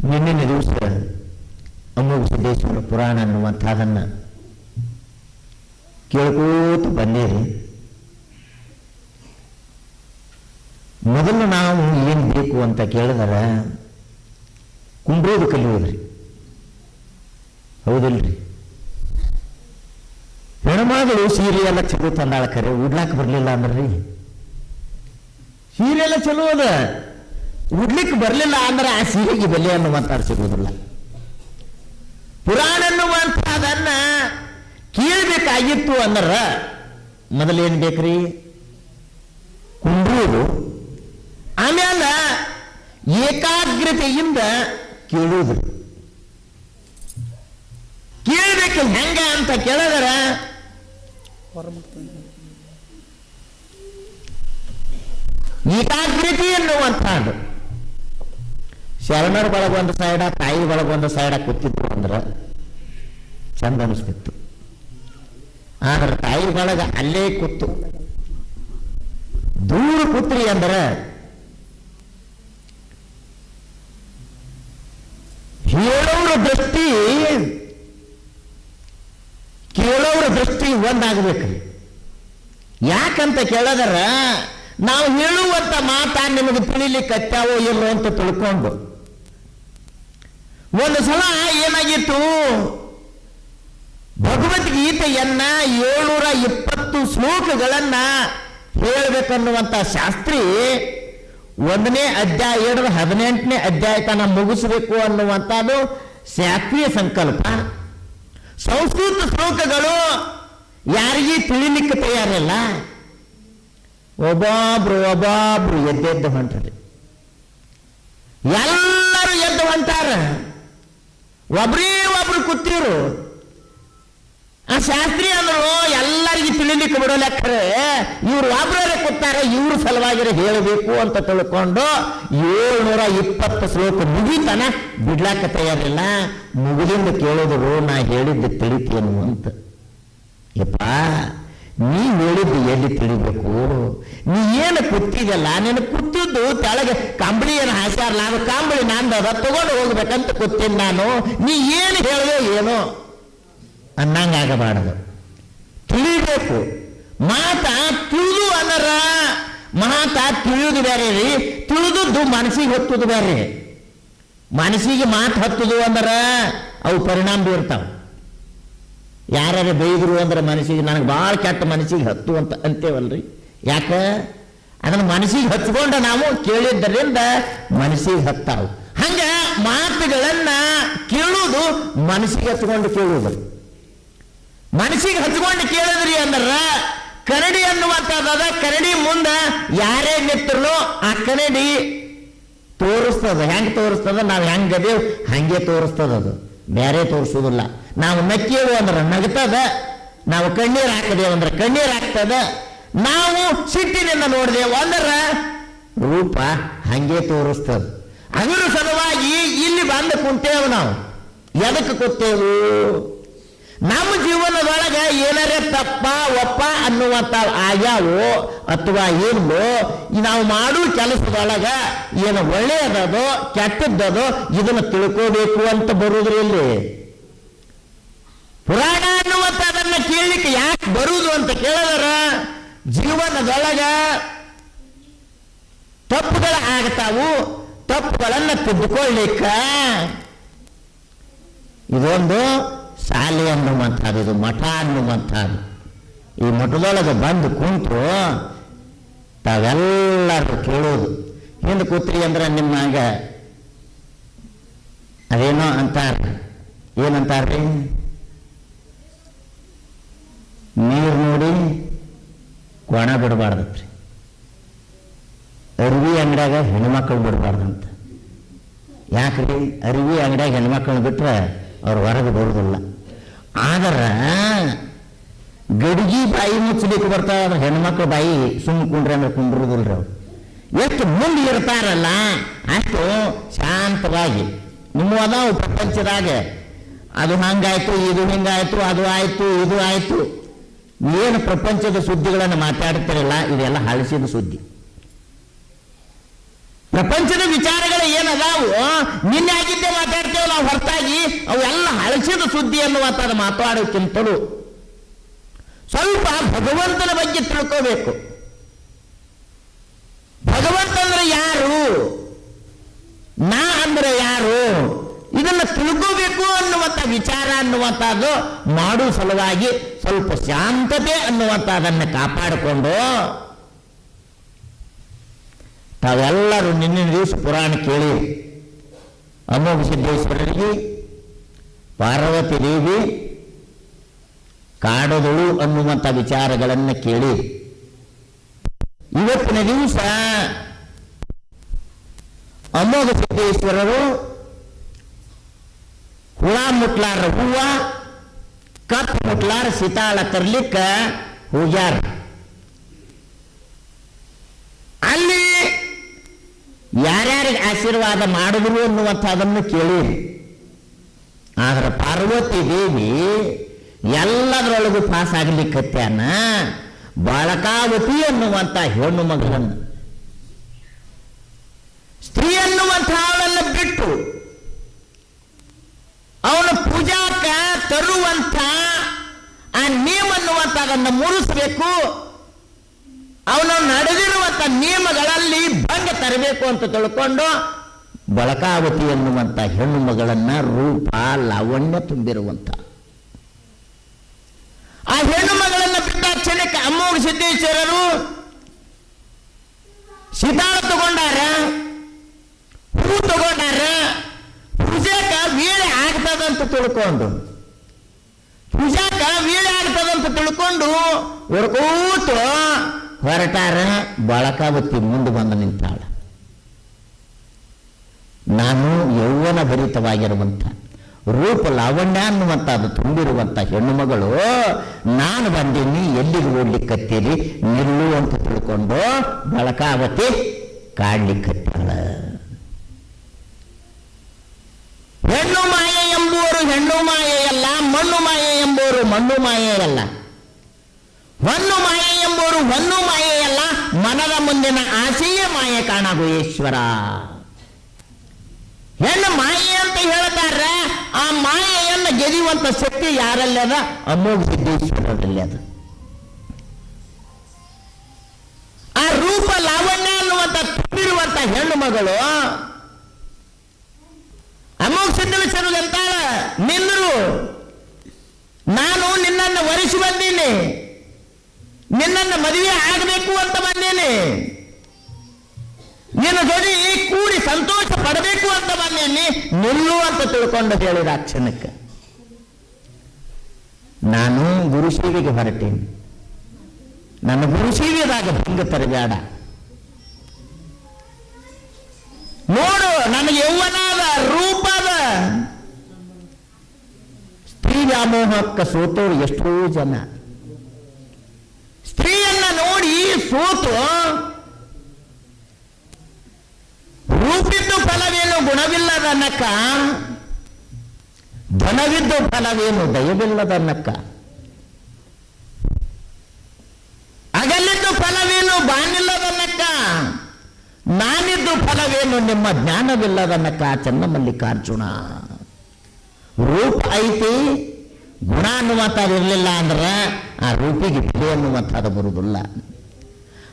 ನಿನ್ನೆ ದಿವಸ ಅಮೋಘ ಸಿದ್ದೇಶ್ವರ ಪುರಾಣ ಅನ್ನುವಂಥದ್ದನ್ನು ಕೇಳ್ಕೋತ ಬಂದೇರಿ. ಮೊದಲು ನಾವು ಏನು ಬೇಕು ಅಂತ ಕೇಳಿದರೆ ಕುಂಡ್ರೋದು ಕಲಿಯೋದ್ರಿ, ಹೌದಿಲ್ರಿ? ಹೆಣ್ಮಗಳು ಸೀರೆ ಎಲ್ಲ ಚಲೋ ತಂದಾಳ, ಖರೆ ಉಡ್ಲಾಕ ಬರಲಿಲ್ಲ ಅಂದ್ರಿ. ಸೀರೆ ಎಲ್ಲ ಚಲೋ ಅದ, ಉಡ್ಲಿಕ್ಕೆ ಬರಲಿಲ್ಲ ಅಂದ್ರೆ ಆ ಸೀರೆಗೆ ಬೆಲೆ ಅನ್ನುವಂತ ಸಿಗುವುದಿಲ್ಲ. ಪುರಾಣ ಅನ್ನುವಂಥದನ್ನ ಕೇಳಬೇಕಾಗಿತ್ತು ಅಂದ್ರೆ ಮೊದಲೇನು ಬೇಕ್ರಿ? ಕುಂಡ್ರುವುದು, ಆಮೇಲೆ ಏಕಾಗ್ರತೆಯಿಂದ ಕೇಳುವುದು. ಕೇಳಬೇಕು ಹೆಂಗ ಅಂತ ಕೇಳಿದ್ರ ಏಕಾಗ್ರತೆ ಎನ್ನುವಂಥದ್ದು ಶರಣರ ಬಳಗೊಂದು ಸೈಡ, ತಾಯಿ ಬಳಗೊಂದು ಸೈಡ ಕೂತಿದ್ರು ಅಂದ್ರೆ ಚಂದ ಅನಿಸ್ತಿತ್ತು. ಆದ್ರೆ ತಾಯಿ ಬಳಗ ಅಲ್ಲೇ ಕೂತು ದೂರ ಕೂತ್ರಿ ಅಂದ್ರೆ ಹೇಳೋರ ದೃಷ್ಟಿ ಕೇಳೋರ ದೃಷ್ಟಿ ಒಂದಾಗಬೇಕ್ರಿ. ಯಾಕಂತ ಕೇಳಿದ್ರ ನಾವು ಹೇಳುವಂತ ಮಾತಾ ನಿಮಗೆ ತಿಳಿಲಿಕ್ಕೆ ಹತ್ತಾವೋ ಇಲ್ಲೋ ಅಂತ ತಿಳ್ಕೊಂಡು ಒಂದು ಸಲ ಏನಾಗಿತ್ತು, ಭಗವದ್ಗೀತೆಯನ್ನ 720 ಶ್ಲೋಕಗಳನ್ನ ಹೇಳಬೇಕನ್ನುವಂತ ಶಾಸ್ತ್ರಿ 1ನೇ ಅಧ್ಯಾಯ ಹಿಡಿದು 18ನೇ ಅಧ್ಯಾಯ ತನ ಮುಗಿಸಬೇಕು ಅನ್ನುವಂಥದ್ದು ಶಾಸ್ತ್ರೀಯ ಸಂಕಲ್ಪ. ಸಂಸ್ಕೃತ ಶ್ಲೋಕಗಳು ಯಾರಿಗೂ ತಿಳಿಲಿಕ್ಕೆ ತಯಾರಿಲ್ಲ. ಒಬ್ಬೊಬ್ರು ಎದ್ದೆದ್ದು ಹೊಂಟ್ರಿ, ಎಲ್ಲರೂ ಎದ್ದು ಹೊಂಟಾರ. ಒಬ್ರೇ ಒಬ್ರು ಕೂತಿರು. ಆ ಶಾಸ್ತ್ರಿ ಅಂದ್ರು ಎಲ್ಲರಿಗೂ ತಿಳಿಲಿಕ್ಕೆ ಬಿಡೋಲೆಕ್ಕರೆ ಇವ್ರು ಒಬ್ಬರೇ ಕೂತಾರ, ಇವ್ರ ಸಲುವಾಗಿ ಹೇಳಬೇಕು ಅಂತ ತಿಳ್ಕೊಂಡು 720 ಶ್ಲೋಕ ಮುಗಿತಾನ ಬಿಡ್ಲಾಕ ತಯಾರಿಲ್ಲ. ಮುಗಿದಿಂದ ಕೇಳೋದ್ರು ನಾ ಹೇಳಿದ್ದು ತಿಳಿತೇನು ಅಂತ. ಯಪ್ಪ, ನೀ ಹೇಳಿದ್ದು ಎಲ್ಲಿ ತಿಳಿಬೇಕು? ನೀ ಏನು ಕೂತಿದಲ್ಲ, ನೀನು ಕೂತಿದ್ದು ತೆಳಗೆ ಕಂಬಳಿ ಏನು ಹಾಸ್ಯಾರಲ್ಲ, ಅದು ಕಂಬಳಿ ನಂದದ ತಗೊಂಡು ಹೋಗ್ಬೇಕಂತ ಕೂತೀನಿ ನಾನು. ನೀ ಏನು ಹೇಳಿದೆ ಏನೋ ಅನ್ನಂಗಾಗಬಾರದು, ತಿಳಿಬೇಕು. ಮಾತಾ ತಿಳಿದು ಅಂದ್ರ ಮಾತಾ ತಿಳಿಯುವುದು ಬೇರೆ ರೀ, ತಿಳಿದದ್ದು ಮನಸ್ಸಿಗೆ ಹತ್ತುದು ಬೇರೆ. ಮನಸ್ಸಿಗೆ ಮಾತು ಹತ್ತುದು ಅಂದ್ರ ಅವು ಪರಿಣಾಮ ಬೀರ್ತಾವ. ಯಾರು ಬೈದ್ರು ಅಂದ್ರೆ ಮನಸ್ಸಿಗೆ ನನಗೆ ಭಾಳ ಕೆಟ್ಟ ಮನಸ್ಸಿಗೆ ಹತ್ತು ಅಂತ ಅಂತೇವಲ್ರಿ. ಯಾಕ? ಅದನ್ನು ಮನಸ್ಸಿಗೆ ಹಚ್ಕೊಂಡು ನಾವು ಕೇಳಿದ್ದರಿಂದ ಮನಸ್ಸಿಗೆ ಹತ್ತಾವು. ಹಂಗ ಮಾತುಗಳನ್ನ ಕೇಳುವುದು ಮನಸ್ಸಿಗೆ ಹಚ್ಕೊಂಡು ಕೇಳುವುದ್ರಿ. ಮನಸ್ಸಿಗೆ ಹಚ್ಕೊಂಡು ಕೇಳಿದ್ರಿ ಅಂದ್ರ ಕನ್ನಡಿ ಅನ್ನುವಂಥದ್ದು ಕನ್ನಡಿ ಮುಂದೆ ಯಾರೇ ನಿಂತರು ಆ ಕನ್ನಡಿ ತೋರಿಸ್ತದ. ಹೆಂಗೆ ತೋರಿಸ್ತದ? ನಾವು ಹೆಂಗದೇವು ಹಂಗೆ ತೋರಿಸ್ತದ. ಅದು ಬೇರೆ ತೋರಿಸೋದಿಲ್ಲ. ನಾವು ನಕ್ಕೇವು ಅಂದ್ರೆ ನಗ್ತದ, ನಾವು ಕಣ್ಣೀರು ಹಾಕದೇವು ಅಂದ್ರೆ ಕಣ್ಣೀರು ಹಾಕ್ತದ, ನಾವು ಸಿಟ್ಟಿನಿಂದ ನೋಡಿದೆವು ಅಂದ್ರೆ ರೂಪ ಹಂಗೆ ತೋರಿಸ್ತದ. ಅದರ ಸಲುವಾಗಿ ಇಲ್ಲಿ ಬಂದು ಕುಂತೇವು. ನಾವು ಎದಕ್ಕೆ ಕೂತೇವು? ನಮ್ಮ ಜೀವನದೊಳಗೆ ಏನಾರೇ ತಪ್ಪ ಒಪ್ಪ ಅನ್ನುವಂಥ ಆಗ್ಯಾವೋ ಅಥವಾ ಇಲ್ಲೋ, ನಾವು ಮಾಡೋ ಕೆಲಸದೊಳಗ ಏನು ಒಳ್ಳೆಯದೋ ಕೆಟ್ಟದ್ದದೋ ಇದನ್ನು ತಿಳ್ಕೋಬೇಕು ಅಂತ ಬರುವುದ್ರಿ. ಇಲ್ಲಿ ಪುರಾಣ ಅನ್ನುವಂಥದನ್ನ ಕೇಳಲಿಕ್ಕೆ ಯಾಕೆ ಬರುವುದು ಅಂತ ಕೇಳಿದ್ರ ಜೀವನದೊಳಗ ತಪ್ಪುಗಳು ಆಗ್ತಾವು. ತಪ್ಪುಗಳನ್ನ ತಿದ್ದುಕೊಳ್ಳಿಕ್ಕ ಇದೊಂದು ಶಾಲೆ ಅನ್ನುವಂಥದ್ದು, ಇದು ಮಠ ಅನ್ನುವಂಥದ್ದು. ಈ ಮಠದೊಳಗೆ ಬಂದು ಕುಂತು ತಾವೆಲ್ಲರೂ ಕೇಳೋದು. ಹಿಂದೆ ಕೂತ್ರಿ ಅಂದ್ರೆ ನಿಮ್ಮಾಗ ಅದೇನೋ ಅಂತಾರ. ಏನಂತಾರ್ರಿ? ನೀರು ನೋಡಿ ಕೊಣ ಬಿಡಬಾರ್ದತ್ರಿ, ಅರಿವಿ ಅಂಗಡಿಯಾಗ ಹೆಣ್ಮಕ್ಳು ಬಿಡಬಾರ್ದಂತ. ಯಾಕ್ರಿ? ಅರಿವಿ ಅಂಗಡಿಯಾಗ ಹೆಣ್ಮಕ್ಳನ್ನ ಬಿಟ್ರೆ ಅವ್ರು ಹೊರಗೆ ಬರೋದಿಲ್ಲ. ಆದ್ರೆ ಗಡಿಗೆ ಬಾಯಿ ಮುಚ್ಚಲಿಕ್ಕೆ ಬರ್ತಾರ ಹೆಣ್ಮಕ್ಳು ಬಾಯಿ ಸುಮ್ಮ ಕುಂಡ್ರಿ ಅಂದ್ರೆ ಕುಂಡ್ರುದಿಲ್ರಿ. ಅವ್ರು ಎಷ್ಟು ಮುಂದೆ ಇರ್ತಾರಲ್ಲ ಅಷ್ಟು ಶಾಂತವಾಗಿ ನಿಮ್ಮ ಅದಾವು ಪ್ರಪಂಚದಾಗ. ಅದು ಹಂಗಾಯ್ತು, ಇದು ಹಿಂಗಾಯ್ತು, ಅದು ಆಯ್ತು, ಇದು ಆಯ್ತು. ಏನು ಪ್ರಪಂಚದ ಸುದ್ದಿಗಳನ್ನು ಮಾತಾಡ್ತಿರಲ್ಲ ಇದೆಲ್ಲ ಹಳಸಿದ ಸುದ್ದಿ. ಪ್ರಪಂಚದ ವಿಚಾರಗಳು ಏನದಾವು ನಿನ್ನೆ ಆಗಿದ್ದೇ ಮಾತಾಡ್ತೇವೆ ನಾವು, ಹೊರತಾಗಿ ಅವೆಲ್ಲ ಹಳಸಿದ ಸುದ್ದಿ ಅನ್ನುವಂಥದ್ದು ಮಾತಾಡೋಕ್ಕಿಂತಲೂ ಸ್ವಲ್ಪ ಭಗವಂತನ ಬಗ್ಗೆ ತಿಳ್ಕೋಬೇಕು. ಭಗವಂತ ಅಂದ್ರೆ ಯಾರು, ನಾ ಅಂದ್ರೆ ಯಾರು, ಇದನ್ನ ತಿಳ್ಕೋಬೇಕು ಅನ್ನುವಂಥ ವಿಚಾರ ಅನ್ನುವಂಥದ್ದು ಮಾಡುವ ಸಲುವಾಗಿ ಸ್ವಲ್ಪ ಶಾಂತತೆ ಅನ್ನುವಂಥದ್ದನ್ನು ಕಾಪಾಡಿಕೊಂಡು ತಾವೆಲ್ಲರೂ ನಿನ್ನಿನ ದಿವಸ ಪುರಾಣ ಕೇಳಿ ಅಮೋಘ ಸಿದ್ದೇಶ್ವರರಿಗೆ ಪಾರ್ವತಿ ದೇವಿ ಕಾಡದಳು ಅನ್ನುವಂಥ ವಿಚಾರಗಳನ್ನು ಕೇಳಿ ಇವತ್ತಿನ ದಿವಸ ಅಮೋಘ ಸಿದ್ದೇಶ್ವರರು ಹುಳ ಮುಟ್ಲಾರ ಹೂವ ಕಪ್ ಮುಟ್ಲಾರ ಸೀತಾಳ ತರ್ಲಿಕ್ಕ ಹೋಗ್ಯಾರ. ಅಲ್ಲಿ ಯಾರ್ಯಾರಿಗೆ ಆಶೀರ್ವಾದ ಮಾಡಿದ್ರು ಅನ್ನುವಂಥದ್ದನ್ನು ಕೇಳಿ, ಆದ್ರೆ ಪಾರ್ವತಿ ದೇವಿ ಎಲ್ಲದರೊಳಗೂ ಪಾಸ್ ಆಗ್ಲಿಕ್ಕತ್ಯಾನ ಬಾಳಕಾವತಿ ಅನ್ನುವಂಥ ಹೆಣ್ಣು ಮಗಳನ್ನು, ಸ್ತ್ರೀ ಅನ್ನುವಂಥ ಅವಳನ್ನು ಬಿಟ್ಟು ಅವನ ಪೂಜಾಕ ತರುವಂಥ ಆ ನಿಯಮ ಅನ್ನುವಂಥದನ್ನು ಮುರಿಸಬೇಕು, ಅವನು ನಡೆದಿರುವಂಥ ನಿಯಮಗಳಲ್ಲಿ ಭಂಗ ತರಬೇಕು ಅಂತ ತಿಳ್ಕೊಂಡು ಬಳಕಾವತಿ ಎನ್ನುವಂಥ ಹೆಣ್ಣು ಮಗಳನ್ನ ರೂಪ ಲಾವಣ್ಯ ತುಂಬಿರುವಂಥ ಆ ಹೆಣ್ಣು ಮಗಳನ್ನು ಬಿಟ್ಟ ಕ್ಷಣಕ್ಕೆ ಅಮೋಘ ಸಿದ್ದೇಶ್ವರರು ಸೀತಾಳ ತಗೊಂಡಾರ, ಹೂ ತಗೊಂಡಾರ, ಪೂಜಾಕ ವೇಳೆ ಆಗ್ತದಂತ ತಿಳ್ಕೊಂಡು ಹೊರಕೋತು ಹೊರಟಾರ. ಬಳಕಾವತಿ ಮುಂದೆ ಬಂದು ನಿಂತಾಳ. ನಾನು ಯೌವನ ಭರಿತವಾಗಿರುವಂಥ ರೂಪ ಲಾವಣ್ಯ ಅನ್ನುವಂಥದ್ದು ತುಂಬಿರುವಂಥ ಹೆಣ್ಣು ಮಗಳು, ನಾನು ಬಂದೀನಿ, ಎಲ್ಲಿಗೆ ಓಡ್ಲಿಕ್ಕತ್ತೀರಿ, ನಿಲ್ಲು ಅಂತ ತಿಳ್ಕೊಂಡು ಬಳಕಾವತಿ ಕಾಡ್ಲಿಕ್ಕತ್ತಾಳ. ಹೆಣ್ಣು ಮಾಯೆ ಎಂಬುವರು ಹೆಣ್ಣು ಮಾಯೆಯಲ್ಲ, ಮಣ್ಣು ಮಾಯೆ ಎಂಬುವರು ಮಣ್ಣು ಮಾಯೆಯಲ್ಲ, ಹೊನ್ನು ಮಾಯೆ ಎಂಬುವರು ಹೊನ್ನು ಮಾಯೆಯಲ್ಲ, ಮನದ ಮುಂದಿನ ಆಸೆಯೇ ಮಾಯೆ ಕಾಣಗು ಈಶ್ವರ. ಹೆಣ್ಣು ಮಾಯೆ ಅಂತ ಹೇಳ್ತಾರ, ಆ ಮಾಯೆಯನ್ನು ಗೆದಿಯುವಂತ ಶಕ್ತಿ ಯಾರಲ್ಲಿ ಅದ? ಅಮೋಘ ಸಿದ್ದೇಶ್ವರರಲ್ಲಿ ಅದ. ಆ ರೂಪ ಲಾವಣ್ಯ ಅನ್ನುವಂಥ ತುಂಬಿರುವಂತ ಹೆಣ್ಣು ಮಗಳು ಅಮೋಘ ಸಿದ್ದೇಶ್ವರ ಅಂತಾಳ, ನಿನ್ನರು ನಾನು ನಿನ್ನನ್ನು ವರಿಸಿ ಬಂದೀನಿ, ನಿನ್ನನ್ನು ಮದುವೆ ಆಗಬೇಕು ಅಂತ ಬಂದೇನೆ, ನಿನ್ನ ಜೊತೆ ಕೂಡಿ ಸಂತೋಷ ಪಡಬೇಕು ಅಂತ ಬಂದೇನೆ, ನಿಲ್ಲು ಅಂತ ತಿಳ್ಕೊಂಡು ಹೇಳಿದ ಆ ಕ್ಷಣಕ್ಕೆ ನಾನು ಗುರುಶೀವಿಗೆ ಹೊರಟೇನೆ, ನನ್ನ ಗುರುಶೀವಿದಾಗ ಭಂಗ ತರಬೇಡ, ನೋಡು ನನಗೆ ಯೌವನದ ರೂಪದ ಸ್ತ್ರೀ ವ್ಯಾಮೋಹಕ್ಕೆ ಸೋತೋರು ಎಷ್ಟೋ ಜನ. ಸ್ತ್ರೀಯನ್ನ ನೋಡಿ ಸೋತು ರೂಪಿದ್ದು ಫಲವೇನು ಗುಣವಿಲ್ಲದನ್ನಕ್ಕ, ಧನವಿದ್ದು ಫಲವೇನು ದಯವಿಲ್ಲದನ್ನಕ್ಕ, ಅಗಲಿದ್ದು ಫಲವೇನು ಬಾನಿಲ್ಲದನ್ನಕ್ಕ, ನಾನಿದ್ದು ಫಲವೇನು ನಿಮ್ಮ ಜ್ಞಾನವಿಲ್ಲದನ್ನಕ್ಕ. ಚನ್ನಮಲ್ಲಿಕಾರ್ಜುನ ರೂಪ ಐತಿ, ಗುಣ ಅನ್ನುವಂಥದ್ದು ಇರಲಿಲ್ಲ ಅಂದ್ರೆ ಆ ರೂಪಿಗೆ ಬೆಲೆ ಅನ್ನುವಂಥದ್ದು ಬರುವುದಿಲ್ಲ.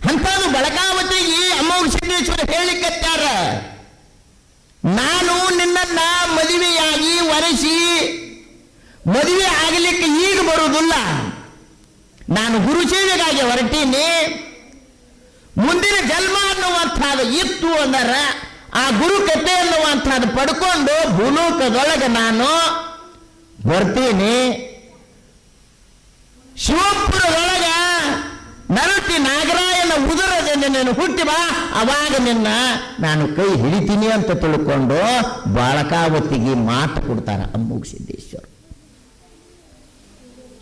ಅಂಥದ್ದು ಬಳಕಾವತಿಗೆ ಅಮೋಘ ಸಿದ್ದೇಶ್ವರ ಹೇಳಿಕತ್ತಾರ, ನಾನು ನಿನ್ನನ್ನ ಮದುವೆಯಾಗಿ ವರೆಸಿ ಮದುವೆ ಆಗಲಿಕ್ಕೆ ಈಗ ಬರುವುದಿಲ್ಲ, ನಾನು ಗುರುಸೇವೆಗಾಗಿ ಹೊರಟೀನಿ, ಮುಂದಿನ ಜನ್ಮ ಅನ್ನುವಂಥದ್ದು ಇತ್ತು ಅಂದರೆ ಆ ಗುರು ಕಥೆ ಅನ್ನುವಂಥದ್ದು ಪಡ್ಕೊಂಡು ಭೂಲೋಕದೊಳಗೆ ನಾನು ಬರ್ತೀನಿ, ಶಿವಪುರದೊಳಗ ನರತಿ ನಾಗರಾಯನ ಉದರದಿಂದ ನೀನು ಹುಟ್ಟಿ ಬಾ, ಅವಾಗ ನಿನ್ನ ನಾನು ಕೈ ಹಿಡಿತೀನಿ ಅಂತ ತಿಳ್ಕೊಂಡು ಬಾಳಕಾವತಿಗೆ ಮಾತು ಕೊಡ್ತಾರ ಅಮೋಘ ಸಿದ್ದೇಶ್ವರ.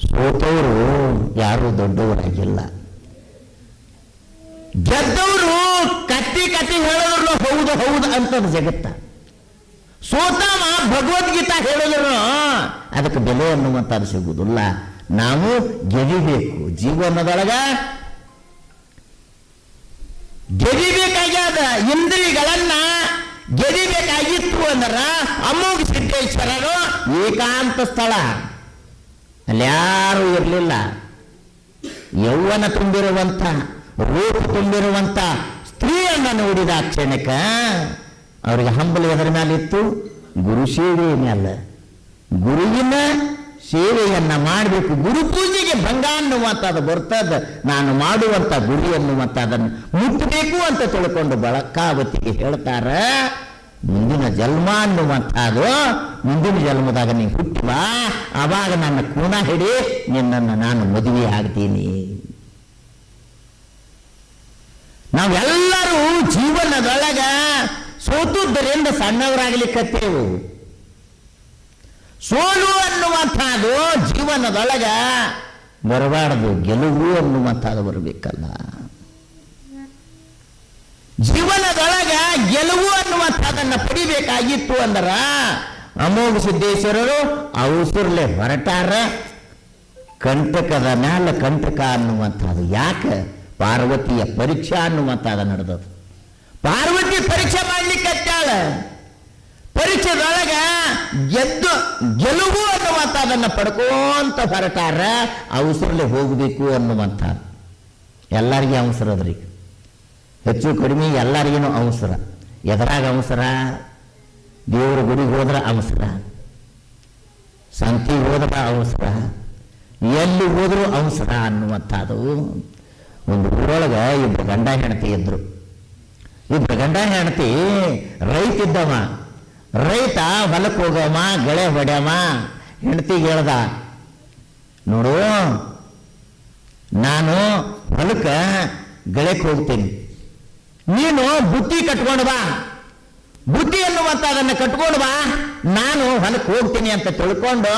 ಸೋತವರು ಯಾರು ದೊಡ್ಡವರಾಗಿಲ್ಲ, ಗೆದ್ದವರು ಕತ್ತಿ ಹೇಳಿದ್ರು ಹೌದು ಹೌದು ಅಂತದ ಜಗತ್ತ. ಸೋತವ ಭಗವದ್ಗೀತಾ ಹೇಳಿದ್ರು ಅದಕ್ಕೆ ಬೆಲೆ ಅನ್ನುವಂಥದ್ದು ಸಿಗುವುದಿಲ್ಲ. ನಾವು ಗೆದಿಬೇಕು, ಜೀವನದೊಳಗ ಗೆದಿಬೇಕಾಗ್ಯದ. ಇಂದ್ರಿಯಗಳನ್ನ ಗೆದಿಬೇಕಾಗಿತ್ತು ಅಂದ್ರ ಅಮೋಘ ಸಿದ್ದೇಶ್ವರರು ಏಕಾಂತ ಸ್ಥಳ, ಅಲ್ಲಿ ಯಾರು ಇರಲಿಲ್ಲ. ಯೌವನ ತುಂಬಿರುವಂತ, ರೂಪ ತುಂಬಿರುವಂತ ಸ್ತ್ರೀಯನ್ನ ನೋಡಿದ ಕ್ಷಣಕ್ಕ ಅವ್ರಿಗೆ ಹಂಬಲ ಎದರ ಮೇಲೆ ಇತ್ತು? ಗುರು ಸೇವೆಯ ಮೇಲೆ. ಗುರುವಿನ ಸೇವೆಯನ್ನ ಮಾಡಬೇಕು. ಗುರು ಪೂಜೆಗೆ ಭಂಗ ಅನ್ನುವಂಥದ್ದು ಬರ್ತದ. ನಾನು ಮಾಡುವಂತ ಗುರಿ ಅನ್ನುವಂಥದ್ದನ್ನು ಮುಟ್ಟಬೇಕು ಅಂತ ತಿಳ್ಕೊಂಡು ಬಳಕಾವತಿಗೆ ಹೇಳ್ತಾರ, ಮುಂದಿನ ಜನ್ಮ ಅನ್ನುವಂಥದ್ದು, ಮುಂದಿನ ಜನ್ಮದಾಗ ನೀನು ಹುಟ್ಟುವ, ಅವಾಗ ನನ್ನ ಕೂನ ಹಿಡಿ, ನಿನ್ನನ್ನು ನಾನು ಮದುವೆ ಆಗ್ತೀನಿ. ನಾವೆಲ್ಲರೂ ಜೀವನದೊಳಗ ಸೋತುದರಿಂದ ಸಣ್ಣವರಾಗಲಿಕ್ಕತ್ತೇವು. ಸೋಲು ಅನ್ನುವಂಥದ್ದು ಜೀವನದೊಳಗ ಬರಬಾರದು, ಗೆಲುವು ಅನ್ನುವಂಥದ್ದು ಬರಬೇಕಲ್ಲ. ಜೀವನದೊಳಗ ಗೆಲುವು ಅನ್ನುವಂಥದ್ದನ್ನ ಪಡಿಬೇಕಾಗಿತ್ತು ಅಂದ್ರ ಅಮೋಘ ಸಿದ್ದೇಶ್ವರರು ಅವಸರಲೆ ಹೊರಟಾರ. ಕಂಟಕದ ಮ್ಯಾಲ ಕಂಟಕ ಅನ್ನುವಂಥದ್ದು ಯಾಕೆ? ಪಾರ್ವತಿಯ ಪರೀಕ್ಷಾ ಅನ್ನುವಂಥದ್ದು ನಡೆದದು. ಪಾರ್ವತಿ ಪರೀಕ್ಷೆ ಮಾಡ್ಲಿಕ್ಕತ್ತಾಳ. ಪರೀಕ್ಷೆದೊಳಗ ಗೆಲುವು ಅನ್ನುವಂಥದ್ದನ್ನ ಪಡ್ಕೊಂತ ಹೊರಟಾರ. ಅವಸರಲೆ ಹೋಗಬೇಕು ಅನ್ನುವಂಥದ್ದು ಎಲ್ಲರಿಗೂ ಅವಸರ ಅದ್ರಿ. ಹೆಚ್ಚು ಕಡಿಮೆ ಎಲ್ಲರಿಗೇನು ಅವಸರ. ಎದರಾಗ ಅವಸರ? ದೇವರ ಗುಡಿಗೆ ಹೋದ್ರ ಅವಸರ, ಸಂತಿಗೆ ಹೋದ್ರ ಅವಸರ, ಎಲ್ಲಿ ಹೋದ್ರು ಅವಸರ ಅನ್ನುವಂಥದ್ದು. ಒಂದು ಊರೊಳಗ ಇಬ್ಬರು ಗಂಡ ಹೆಂಡತಿ ಇದ್ರು. ಇಬ್ಬರು ಗಂಡ ಹೆಂಡತಿ ರೈತ ಇದ್ದವ. ರೈತ ಹೊಲಕ್ಕೆ ಹೋಗವ, ಗಳೆ ಹೊಡ್ಯವ. ಹೆಂಡತಿಗೆ ಹೇಳ್ದ, ನೋಡು ನಾನು ಹೊಲಕ್ಕೆ ಗಳಕ್ಕೆ ಹೋಗ್ತೀನಿ, ನೀನು ಬುತ್ತಿ ಕಟ್ಕೊಂಡು ಬಾ, ಬುತ್ತಿ ಅನ್ನುವಂಥದ್ದನ್ನು ಕಟ್ಕೊಂಡು ಬಾ, ನಾನು ಹೊಲಕ್ಕೆ ಹೋಗ್ತೀನಿ ಅಂತ ತಿಳ್ಕೊಂಡು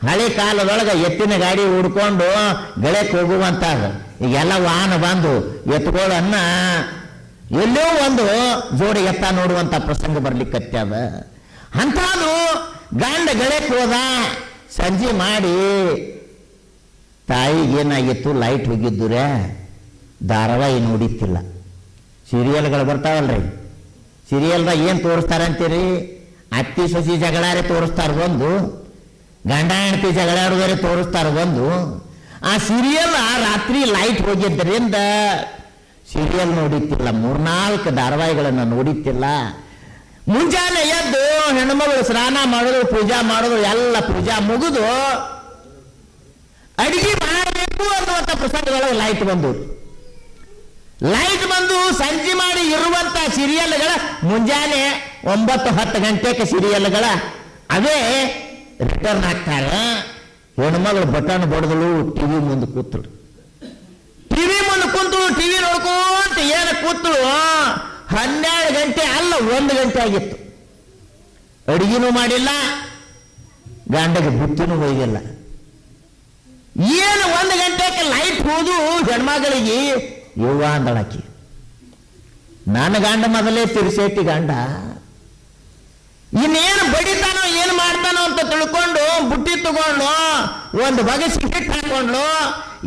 ಹಳೆ ಕಾಲದೊಳಗೆ ಎತ್ತಿನ ಗಾಡಿ ಹುಡ್ಕೊಂಡು ಗಳಕ್ಕೆ ಹೋಗುವಂಥದ್ದು. ಈಗೆಲ್ಲ ವಾಹನ ಬಂದು ಎತ್ತುಗಳನ್ನ ಎಲ್ಲೋ ಒಂದು ಜೋಡಿ ಎತ್ತ ನೋಡುವಂಥ ಪ್ರಸಂಗ ಬರ್ಲಿಕ್ಕತ್ಯಾದ. ಅಂಥದ್ದು ಗಂಡ ಗಳಕ್ಕೆ ಹೋದ. ಸಂಜೆ ಮಾಡಿ ತಾಯಿಗೆ ಏನಾಗಿತ್ತು, ಲೈಟ್ ಹೋಗಿದ್ದುರೆ, ಧಾರಾವಾಹಿ ನೋಡಿತ್ತಿಲ್ಲ. ಸೀರಿಯಲ್ಗಳು ಬರ್ತಾವಲ್ರಿ, ಸೀರಿಯಲ್ದಾಗ ಏನು ತೋರಿಸ್ತಾರೆ ಅಂತೀರಿ? ಅತ್ತಿ ಸೊಸಿ ಜಗಳಾರೆ ತೋರಿಸ್ತಾರೆ ಒಂದು, ಗಂಡ ಹೆಂಡತಿ ಜಗಳಾಡೋದರೆ ತೋರಿಸ್ತಾರೆ ಒಂದು. ಆ ಸೀರಿಯಲ್ ರಾತ್ರಿ ಲೈಟ್ ಹೋಗಿದ್ದರಿಂದ ಸೀರಿಯಲ್ ನೋಡಿತ್ತಿಲ್ಲ, 3-4 ಧಾರಾವಾಹಿಗಳನ್ನು ನೋಡಿತ್ತಿಲ್ಲ. ಮುಂಜಾನೆ ಎದ್ದು ಹೆಣ್ಮಗಳು ಸ್ನಾನ ಮಾಡೋದು, ಪೂಜಾ ಮಾಡೋದು, ಎಲ್ಲ ಪೂಜಾ ಮುಗಿದು ಅಡಿಗೆ ಮಾಡಬೇಕು ಅನ್ನುವಂಥ ಪ್ರಸಂಗದೊಳಗೆ ಲೈಟ್ ಬಂದು ಸಂಜೆ ಮಾಡಿ ಇರುವಂತ ಸೀರಿಯಲ್ಗಳ ಮುಂಜಾನೆ 9-10 ಗಂಟೆಗೆ ಸೀರಿಯಲ್ಗಳ ಅವೇ ರಿಟರ್ನ್ ಆಗ್ತಾರೆ. ಹೆಣ್ಮಗಳು ಬಟನ್ ಬಡದಳು, ಟಿವಿ ಮುಂದೆ ಕೂತಳು. ಟಿವಿ ಮುಂದೆ ಕುಂತು ಟಿವಿ ನೋಡ್ಕೊಂತ ಏನು ಕೂತಳು, 12 ಗಂಟೆ ಅಲ್ಲ 1 ಗಂಟೆ ಆಗಿತ್ತು. ಅಡಿಗೆನೂ ಮಾಡಿಲ್ಲ, ಗಂಡಗೆ ಬುತ್ತಿನೂ ಒಯ್ದಿಲ್ಲ. ಏನು 1 ಗಂಟೆಗೆ ಲೈಟ್ ಹೋದು ಹೆಣ್ಮಗಳಿಗೆ ಯವ್ವ ಅಂದಳಾಕಿ. ನನ್ನ ಗಂಡ ಮೊದಲೇ ತಿರ್ಸೇಟಿ ಗಂಡ, ಇನ್ನೇನು ಬಡಿತಾನೋ ಏನು ಮಾಡ್ತಾನೋ ಅಂತ ತಿಳ್ಕೊಂಡು ಬುಟ್ಟಿ ತಗೊಂಡು ಒಂದು ಬಗಸಿ ಹಿಟ್ಟು ಹಾಕೊಂಡು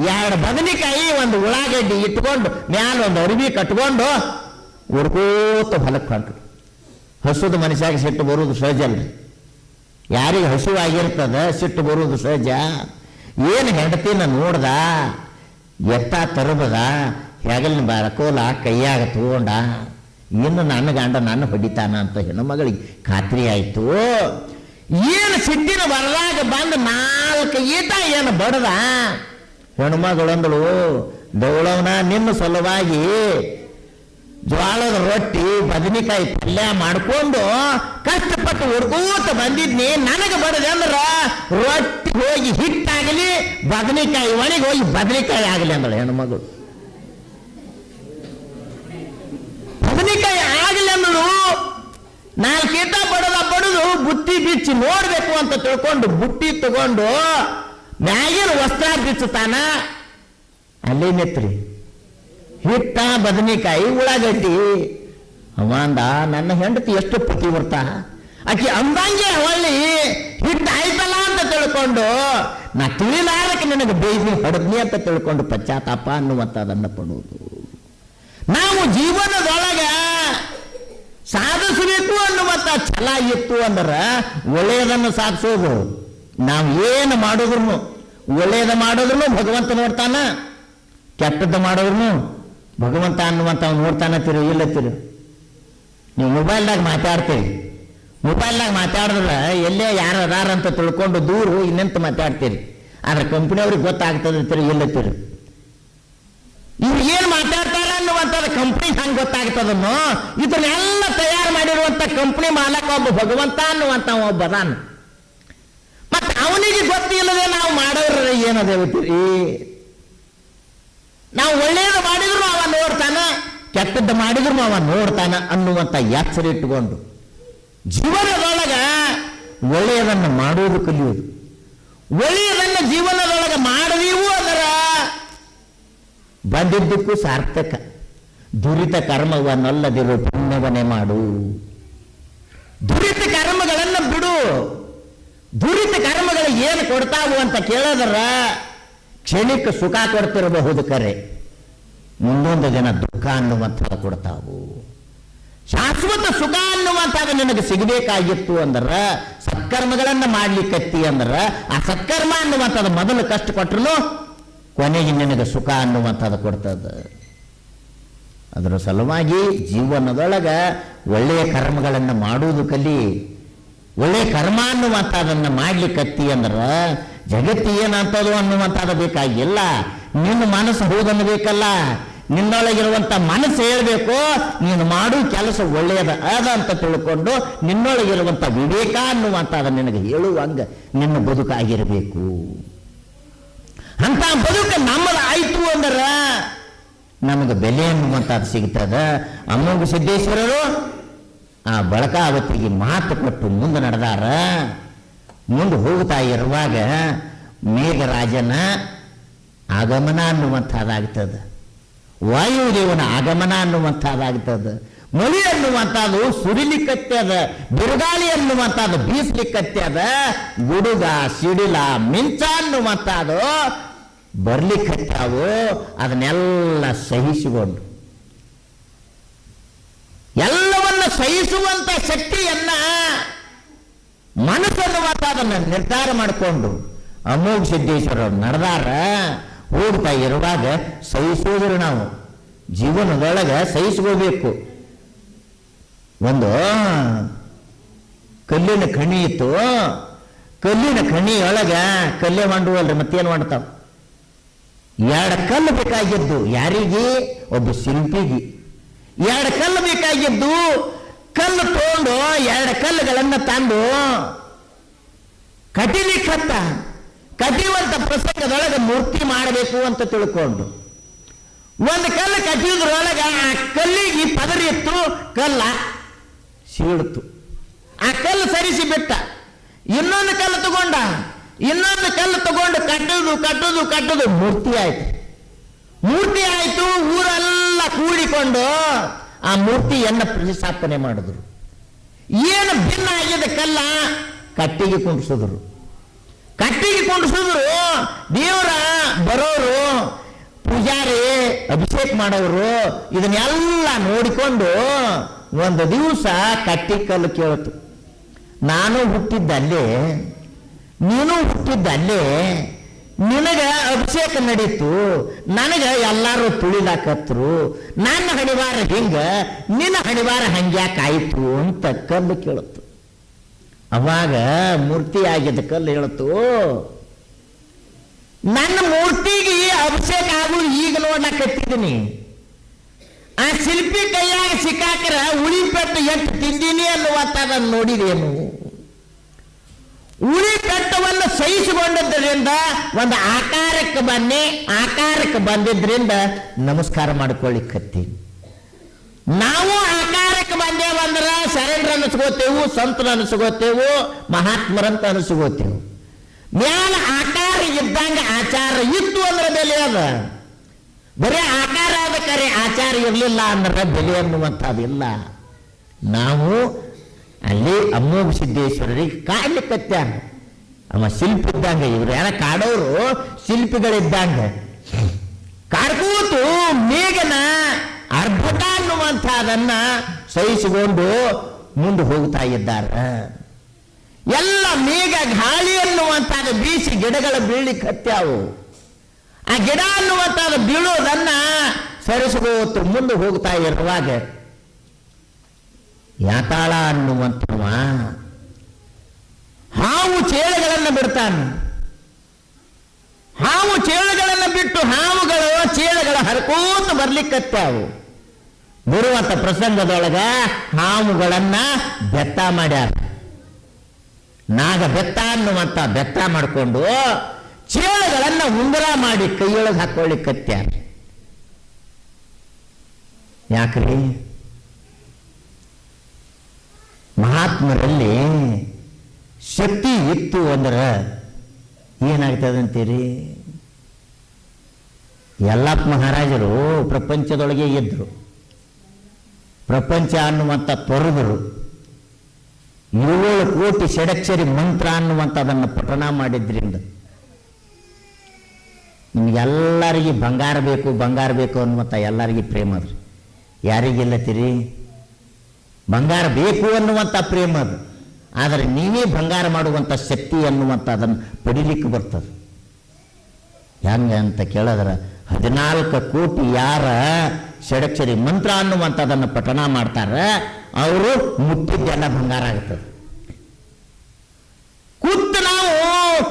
2 ಬದನೆಕಾಯಿ 1 ಉಳ್ಳಾಗಡ್ಡಿ ಇಟ್ಕೊಂಡು ಮ್ಯಾಲ ಒಂದು ಅರಿವಿ ಕಟ್ಕೊಂಡು ಹುಡ್ಕೋತ ಹೊಲಕ್ಕೆ ಹೊಂಟ್ರು. ಹಸುದ ಮನುಷ್ಯಾಗ ಸಿಟ್ಟು ಬರುವುದು ಸಹಜ ಅಲ್ರಿ. ಯಾರಿಗೆ ಹಸುವಾಗಿರ್ತದ ಸಿಟ್ಟು ಬರುವುದು ಸಹಜ. ಏನು ಹೆಂಡತಿನ ನೋಡ್ದ, ಎತ್ತ ತರಬದ, ಹೆಗಲಿನ ಬರಕೋಲ ಕೈಯಾಗ ತಗೊಂಡ, ಇನ್ನು ನನ್ನ ಗಂಡ ನನ್ನ ಹೊಡಿತಾನ ಅಂತ ಹೆಣ್ಣುಮಗಳಿಗೆ ಖಾತ್ರಿ ಆಯ್ತು. ಏನು ಸಿಟ್ಟಿನ ಬರಲಾಗ ಬಂದು 4 ಈತ ಏನು ಬಡದ. ಹೆಣ್ಮಗಳಂದಳು, ದೌಳವನ ನಿನ್ನ ಸಲುವಾಗಿ ಜ್ವಾಳದ ರೊಟ್ಟಿ ಬದನೆಕಾಯಿ ಪಲ್ಯ ಮಾಡ್ಕೊಂಡು ಕಷ್ಟಪಟ್ಟು ಹುಡ್ಕೋತ ಬಂದಿದ್ನಿ, ನನಗೆ ಬಡದೆ ಅಂದ್ರ ರೊಟ್ಟಿ ಹೋಗಿ ಹಿಟ್ಟಾಗಲಿ, ಬದನೆಕಾಯಿ ಒಣಗಿ ಹೋಗಿ ಬದನೆಕಾಯಿ ಆಗಲಿ ಅಂದಳು ಹೆಣ್ಮಗಳು. ಬದನೆಕಾಯಿ ಆಗಲಿ ಅಂದಳು. 4 ಈತ ಬಡದು ಬುತ್ತಿ ಬಿಚ್ಚಿ ನೋಡ್ಬೇಕು ಅಂತ ತಿಳ್ಕೊಂಡು ಬುಟ್ಟಿ ತಗೊಂಡು ಮ್ಯಾಗಿನ ವಸ್ತ್ರ ಬಿಚ್ಚುತ್ತಾನ. ಅಲ್ಲೇ ನೆತ್ರಿ ಹಿಟ್ಟ ಬದನೆಕಾಯಿ ಉಳ್ಳಾಗಡ್ಡಿ. ಅವ ಅಂದ, ನನ್ನ ಹೆಂಡತಿ ಎಷ್ಟು ಪತಿವ್ರತ, ಆಕೆ ಅಂದಂಗೆ ಹೊಳ್ಳಿ ಹಿಟ್ಟು ಆಯ್ತಲ್ಲ ಅಂತ ತಿಳ್ಕೊಂಡು ನಾ ತಿಳಿಲಾರಕ್ಕೆ ನಿನಗೆ ಬೇಯ್ದು ಹೊಡೆದ್ನಿ ಅಂತ ತಿಳ್ಕೊಂಡು ಪಶ್ಚಾತ್ತಾಪ ಅನ್ನುವಂಥದ್ದನ್ನು ಪಡುವುದು. ನಾವು ಜೀವನದೊಳಗ ಸಾಧಿಸಬೇಕು ಅನ್ನುವಂಥ ಛಲ ಇತ್ತು ಅಂದ್ರೆ ಒಳ್ಳೆಯದನ್ನು ಸಾಧಿಸೋದು. ನಾವು ಏನು ಮಾಡಿದ್ರು ಒಳ್ಳೆಯದು ಮಾಡಿದ್ರು ಭಗವಂತ ನೋಡ್ತಾನ, ಕೆಟ್ಟದ್ದು ಮಾಡಿದ್ರು ಭಗವಂತ ಅನ್ನುವಂಥ ನೋಡ್ತಾನತ್ತೀರಿ ಇಲ್ಲತ್ತೀರಿ. ನೀವು ಮೊಬೈಲ್ದಾಗ ಮಾತಾಡ್ತೀರಿ, ಮೊಬೈಲ್ದಾಗ ಮಾತಾಡಿದ್ರೆ ಎಲ್ಲೇ ಯಾರು ಅದಾರ ಅಂತ ತಿಳ್ಕೊಂಡು ದೂರ ಹೋಗಿ ನಿಂತು ಮಾತಾಡ್ತೀರಿ. ಆದ್ರೆ ಕಂಪ್ನಿಯವ್ರಿಗೆ ಗೊತ್ತಾಗ್ತದೆ ಅಂತೀರಿ ಇಲ್ಲತ್ತೀರಿ. ಇವ್ರು ಏನು ಮಾತಾಡ್ತಾರ ಅನ್ನುವಂಥದ್ದು ಕಂಪ್ನಿ ಹಂಗೆ ಗೊತ್ತಾಗ್ತದನ್ನೋ, ಇದನ್ನೆಲ್ಲ ತಯಾರು ಮಾಡಿರುವಂಥ ಕಂಪ್ನಿ ಮಾಲಕ ಒಬ್ಬ ಭಗವಂತ ಅನ್ನುವಂಥ ಒಬ್ಬ ಅದಾನ. ಮತ್ತೆ ಅವನಿಗೆ ಗೊತ್ತಿಲ್ಲದೆ ನಾವು ಮಾಡೋರ ಏನದೇವತ್ತೀರಿ. ನಾವು ಒಳ್ಳೆಯದು ಮಾಡಿದ್ರು ಅವ ನೋಡ್ತಾನ, ಕೆಟ್ಟದ್ದು ಮಾಡಿದ್ರು ಅವ ನೋಡ್ತಾನ ಅನ್ನುವಂಥ ಎಚ್ಚರ ಇಟ್ಟುಕೊಂಡು ಜೀವನದೊಳಗ ಒಳ್ಳೆಯದನ್ನು ಮಾಡುವುದು ಕಲಿಯುವುದು. ಒಳ್ಳೆಯದನ್ನು ಜೀವನದೊಳಗೆ ಮಾಡಿದೀವು ಅದರ ಬಂದಿದ್ದಕ್ಕೂ ಸಾರ್ಥಕ. ದುರಿತ ಕರ್ಮವನ್ನಲ್ಲದಿರು ಪುಣ್ಯವನ್ನೇ ಮಾಡು. ದುರಿತ ಕರ್ಮಗಳನ್ನು ಬಿಡು. ದುರಿತ ಕರ್ಮಗಳು ಏನು ಕೊಡ್ತಾವು ಅಂತ ಕೇಳಿದ್ರ ಕ್ಷಣಿಕ ಸುಖ ಕೊಡ್ತಿರಬಹುದು, ಕರೆ ಮುಂದೊಂದು ದಿನ ದುಃಖ ಅನ್ನುವಂಥದ್ದು ಕೊಡ್ತಾವು. ಶಾಶ್ವತ ಸುಖ ಅನ್ನುವಂಥದ್ದು ನಿನಗೆ ಸಿಗಬೇಕಾಗಿತ್ತು ಅಂದ್ರೆ ಸತ್ಕರ್ಮಗಳನ್ನು ಮಾಡ್ಲಿಕ್ಕತ್ತಿ ಅಂದ್ರೆ ಆ ಸತ್ಕರ್ಮ ಅನ್ನುವಂಥದ್ದು ಮೊದಲು ಕಷ್ಟ ಕೊಟ್ಟರು ಕೊನೆಗೆ ನಿನಗೆ ಸುಖ ಅನ್ನುವಂಥದ್ದು ಕೊಡ್ತದ. ಅದರ ಸಲುವಾಗಿ ಜೀವನದೊಳಗ ಒಳ್ಳೆಯ ಕರ್ಮಗಳನ್ನು ಮಾಡುವುದು ಕಲಿ. ಒಳ್ಳೆಯ ಕರ್ಮ ಅನ್ನುವಂಥದ್ದನ್ನು ಮಾಡ್ಲಿಕ್ಕತ್ತಿ ಅಂದ್ರೆ ಜಗತ್ತು ಏನಂತದು ಅನ್ನುವಂಥದ್ದು ಬೇಕಾಗಿಲ್ಲ. ನಿನ್ನ ಮನಸ್ಸು ಹೋದನ್ನಬೇಕಲ್ಲ, ನಿನ್ನೊಳಗಿರುವಂಥ ಮನಸ್ಸು ಹೇಳಬೇಕು ನೀನು ಮಾಡು ಕೆಲಸ ಒಳ್ಳೆಯದ ಅದ ಅಂತ ತಿಳ್ಕೊಂಡು ನಿನ್ನೊಳಗಿರುವಂಥ ವಿವೇಕ ಅನ್ನುವಂಥದ್ದು ನಿನಗೆ ಹೇಳುವಂಗ ನಿನ್ನ ಬದುಕಾಗಿರಬೇಕು. ಅಂತ ಬದುಕು ನಮ್ಮದು ಆಯ್ತು ಅಂದ್ರೆ ನಮಗೆ ಬೆಲೆ ಅನ್ನುವಂಥದ್ದು ಸಿಗ್ತದ. ಅಮ್ಮೋಗ ಸಿದ್ದೇಶ್ವರರು ಆ ಬಳಕಾವತಿಗೆ ಮಾತು ಕೊಟ್ಟು ಮುಂದೆ ನಡೆದಾರ. ಮುಂದೆ ಹೋಗ್ತಾ ಇರುವಾಗ ಮೇಘರಾಜನ ಆಗಮನ ಅನ್ನುವಂಥದ್ದಾಗ್ತದೆ, ವಾಯುದೇವನ ಆಗಮನ ಅನ್ನುವಂಥದ್ದಾಗ್ತದೆ. ಮಳಿ ಅನ್ನುವಂಥದ್ದು ಸುರಿಲಿಕ್ಕತ್ಯದ, ಬಿರುಗಾಳಿ ಅನ್ನುವಂಥದ್ದು ಬೀಸ್ಲಿಕ್ಕತ್ಯದ, ಗುಡುಗ ಸಿಡಿಲ ಮಿಂಚ ಅನ್ನುವಂಥದ್ದು ಬರ್ಲಿಕ್ಕತ್ತಾವು. ಅದನ್ನೆಲ್ಲ ಸಹಿಸಿಕೊಂಡು ಎಲ್ಲವನ್ನ ಸಹಿಸುವಂತ ಶಕ್ತಿಯನ್ನ ಮನಸ್ಸನ್ನುವಂಥದ್ದನ್ನು ನಿರ್ಧಾರ ಮಾಡಿಕೊಂಡು ಅಮೋಘ ಸಿದ್ದೇಶ್ವರರು ನಡೆದಾರ. ಹೋಗ್ತಾ ಇರುವಾಗ ಸಹಿಸೋದ್ರು ನಾವು ಜೀವನದೊಳಗೆ ಸಹಿಸ್ಕೋಬೇಕು. ಒಂದು ಕಲ್ಲಿನ ಖಣಿ ಇತ್ತು, ಕಲ್ಲಿನ ಖಣಿಯೊಳಗೆ ಕಲ್ಲೇ ಮಾಡುವಲ್ರಿ ಮತ್ತೇನು ಮಾಡ್ತಾವ. ಎರಡು ಕಲ್ಲು ಬೇಕಾಗಿದ್ದು ಯಾರಿಗೆ? ಒಬ್ಬ ಶಿಲ್ಪಿಗೆ. ಎರಡು ಕಲ್ಲು ಬೇಕಾಗಿದ್ದು, ಕಲ್ಲು ತಗೊಂಡು ಎರಡು ಕಲ್ಲುಗಳನ್ನು ತಂದು ಕಟಿಲಿಕ್ಕತ್ತ. ಕಟಿಯುವಂತ ಪ್ರಸಂಗದೊಳಗೆ ಮೂರ್ತಿ ಮಾಡಬೇಕು ಅಂತ ತಿಳ್ಕೊಂಡು ಒಂದು ಕಲ್ಲು ಕಟ್ಟಿದ್ರೊಳಗೆ ಆ ಕಲ್ಲಿಗೆ ಪದರಿ ಇತ್ತು, ಕಲ್ಲ ಸೀಳ್ತು. ಆ ಕಲ್ಲು ಸರಿಸಿ ಬಿಟ್ಟ. ಇನ್ನೊಂದು ಕಲ್ಲು ತಗೊಂಡ, ಇನ್ನೊಂದು ಕಲ್ಲು ತಗೊಂಡು ಕಟ್ಟುದು ಮೂರ್ತಿ ಆಯ್ತು. ಮೂರ್ತಿ ಆಯ್ತು. ಊರೆಲ್ಲ ಕೂಡಿಕೊಂಡು ಆ ಮೂರ್ತಿಯನ್ನು ಪ್ರತಿಷ್ಠಾಪನೆ ಮಾಡಿದ್ರು. ಏನು ಭಿನ್ನ ಆಗಿದೆ ಕಲ್ಲ? ಕಟ್ಟಿಗೆ ಕುಂಡಿಸಿದ್ರು. ದೇವರ ಬರೋರು, ಪೂಜಾರಿ, ಅಭಿಷೇಕ ಮಾಡೋರು ಇದನ್ನೆಲ್ಲ ನೋಡಿಕೊಂಡು ಒಂದು ದಿವಸ ಕಟ್ಟಿ ಕಲ್ಲು ಕೇಳ್ತು, ನಾನು ಹುಟ್ಟಿದ್ದಲ್ಲೇ, ನೀನು ಹುಟ್ಟಿದ್ದಲ್ಲೇ, ನಿನಗ ಅಭಿಷೇಕ ನಡೀತು, ನನಗ ಎಲ್ಲಾರು ತುಳಿದಾಕತ್ರು, ನನ್ನ ಹಣಿವಾರ ಹಿಂಗ, ನಿನ್ನ ಹಣಿವಾರ ಹಂಗ್ಯಾಕಾಯ್ತು ಅಂತ ಕಲ್ಲು ಕೇಳುತ್ತು. ಅವಾಗ ಮೂರ್ತಿ ಆಗಿದ್ದ ಕಲ್ಲು ಹೇಳ್ತು, ನನ್ನ ಮೂರ್ತಿಗೆ ಅಭಿಷೇಕ ಆಗುವುದು ಈಗ ನೋಡ್ಲಾಕತ್ತಿದ್ದೀನಿ. ಆ ಶಿಲ್ಪಿ ಕೈಯಾಗ ಸಿಕ್ಕಾಕರ ಉಳಿಪೆಟ್ಟು ಎಷ್ಟು ತಿಂದೀನಿ ಅನ್ನುವಂಥದ್ದನ್ನು ನೋಡಿದೇನು? ಉಳಿಪೆಟ್ಟವನ್ನು ಸಹಿಸಿಕೊಂಡಿದ್ದರಿಂದ ಒಂದು ಆಕಾರಕ್ಕೆ ಬಂದಿದ್ರಿಂದ ನಮಸ್ಕಾರ ಮಾಡಿಕೊಳ್ಳಿಕ್ಕತ್ತೀನಿ. ನಾವು ಆಕಾರಕ್ಕೆ ಬಂದೇವಂದ್ರ ಶರಣರ ಅನಿಸ್ಕೋತೇವು, ಸಂತರ ಅನಿಸ್ಕೋತೇವು, ಮಹಾತ್ಮರಂತ ಅನಿಸ್ಕೋತೇವು. ಮ್ಯಾಲ ಆಕಾರ ಇದ್ದಂಗ ಆಚಾರ ಇತ್ತು ಅಂದ್ರೆ ಬೆಲೆ ಅದ. ಬರೀ ಆಕಾರ ಆದ ಕರೆ ಆಚಾರ ಇರಲಿಲ್ಲ ಅಂದ್ರೆ ಬೆಲೆ ಅನ್ನುವಂಥದ್ದಿಲ್ಲ. ನಾವು ಅಲ್ಲಿ ಅಮೋಘ ಸಿದ್ದೇಶ್ವರರಿಗೆ ಕಾಡ್ಲಿಕ್ಕತ್ಯಾರ. ಅವ ಶಿಲ್ಪಿ ಇದ್ದಂಗ, ಇವ್ರು ಯಾರ ಕಾಡೋರು ಶಿಲ್ಪಿಗಳಿದ್ದಂಗ ಕಾಡ್ಕೂತು ಮೇಘನ ಅರ್ಭಟ ಅನ್ನುವಂಥದನ್ನ ಸಹಿಸಿಕೊಂಡು ಮುಂದೆ ಹೋಗ್ತಾ ಇದ್ದಾರೆ. ಎಲ್ಲ ಮೇಘ ಗಾಳಿ ಅನ್ನುವಂಥದ್ದು ಬೀಸಿ ಗಿಡಗಳ ಬೀಳಿಕ್ಕೆ ಹತ್ಯಾವು. ಆ ಗಿಡ ಅನ್ನುವಂಥದ್ದು ಬೀಳೋದನ್ನ ಸರಿಸಿಗೋತು ಮುಂದೆ ಹೋಗ್ತಾ ಇರುವಾಗ ಯಾತಾಳ ಅನ್ನುವಂಥವ ಹಾವು ಚೇಳುಗಳನ್ನು ಬಿಡ್ತಾನೆ. ಹಾವು ಚೇಳುಗಳನ್ನು ಬಿಟ್ಟು ಹಾವುಗಳು ಚೇಳುಗಳ ಹರ್ಕೋತ ಬರ್ಲಿಕ್ಕತ್ತಾವು. ಬರುವಂತ ಪ್ರಸಂಗದೊಳಗ ಹಾವುಗಳನ್ನ ಬೆತ್ತ ಮಾಡ್ಯಾರ. ನಾಗ ಬೆತ್ತ ಅನ್ನುವಂತ ಬೆತ್ತ ಮಾಡಿಕೊಂಡು ಚೇಳುಗಳನ್ನ ಉಂಗುರ ಮಾಡಿ ಕೈಯೊಳಗೆ ಹಾಕೊಳ್ಳಿಕ್ಕತ್ಯಾರ. ಯಾಕ್ರಿ? ಮಹಾತ್ಮರಲ್ಲಿ ಶಕ್ತಿ ಇತ್ತು ಅಂದ್ರೆ ಏನಾಗ್ತದಂತೀರಿ? ಯಲ್ಲಪ್ಪ ಮಹಾರಾಜರು ಪ್ರಪಂಚದೊಳಗೆ ಇದ್ರು. ಪ್ರಪಂಚ ಅನ್ನುವಂಥ ತೊರೆದರು. 7 ಕೋಟಿ ಷಡಕ್ಷರಿ ಮಂತ್ರ ಅನ್ನುವಂಥದನ್ನು ಪಠಣ ಮಾಡಿದ್ರಿಂದ ನಿಮ್ಗೆಲ್ಲರಿಗೆ ಬಂಗಾರ ಬೇಕು ಬಂಗಾರ ಬೇಕು ಅನ್ನುವಂಥ ಎಲ್ಲರಿಗೆ ಪ್ರೇಮ ಅದ್ರಿ. ಯಾರಿಗೆಲ್ಲತ್ತೀರಿ? ಬಂಗಾರ ಬೇಕು ಅನ್ನುವಂಥ ಪ್ರೇಮ ಅದು. ಆದರೆ ನೀವೇ ಬಂಗಾರ ಮಾಡುವಂಥ ಶಕ್ತಿ ಅನ್ನುವಂಥದನ್ನು ಪಡಿಲಿಕ್ಕೆ ಬರ್ತದೆ. ಹೆಂಗೆ ಅಂತ ಕೇಳಿದ್ರೆ 14 ಕೋಟಿ ಯಾರ ಷಡಕ್ಷರಿ ಮಂತ್ರ ಅನ್ನುವಂಥದನ್ನು ಪಠಣ ಮಾಡ್ತಾರೆ ಅವರು ಮುಟ್ಟಿದ್ದೆಲ್ಲ ಬಂಗಾರ ಆಗ್ತದೆ. ಕೂತು ನಾವು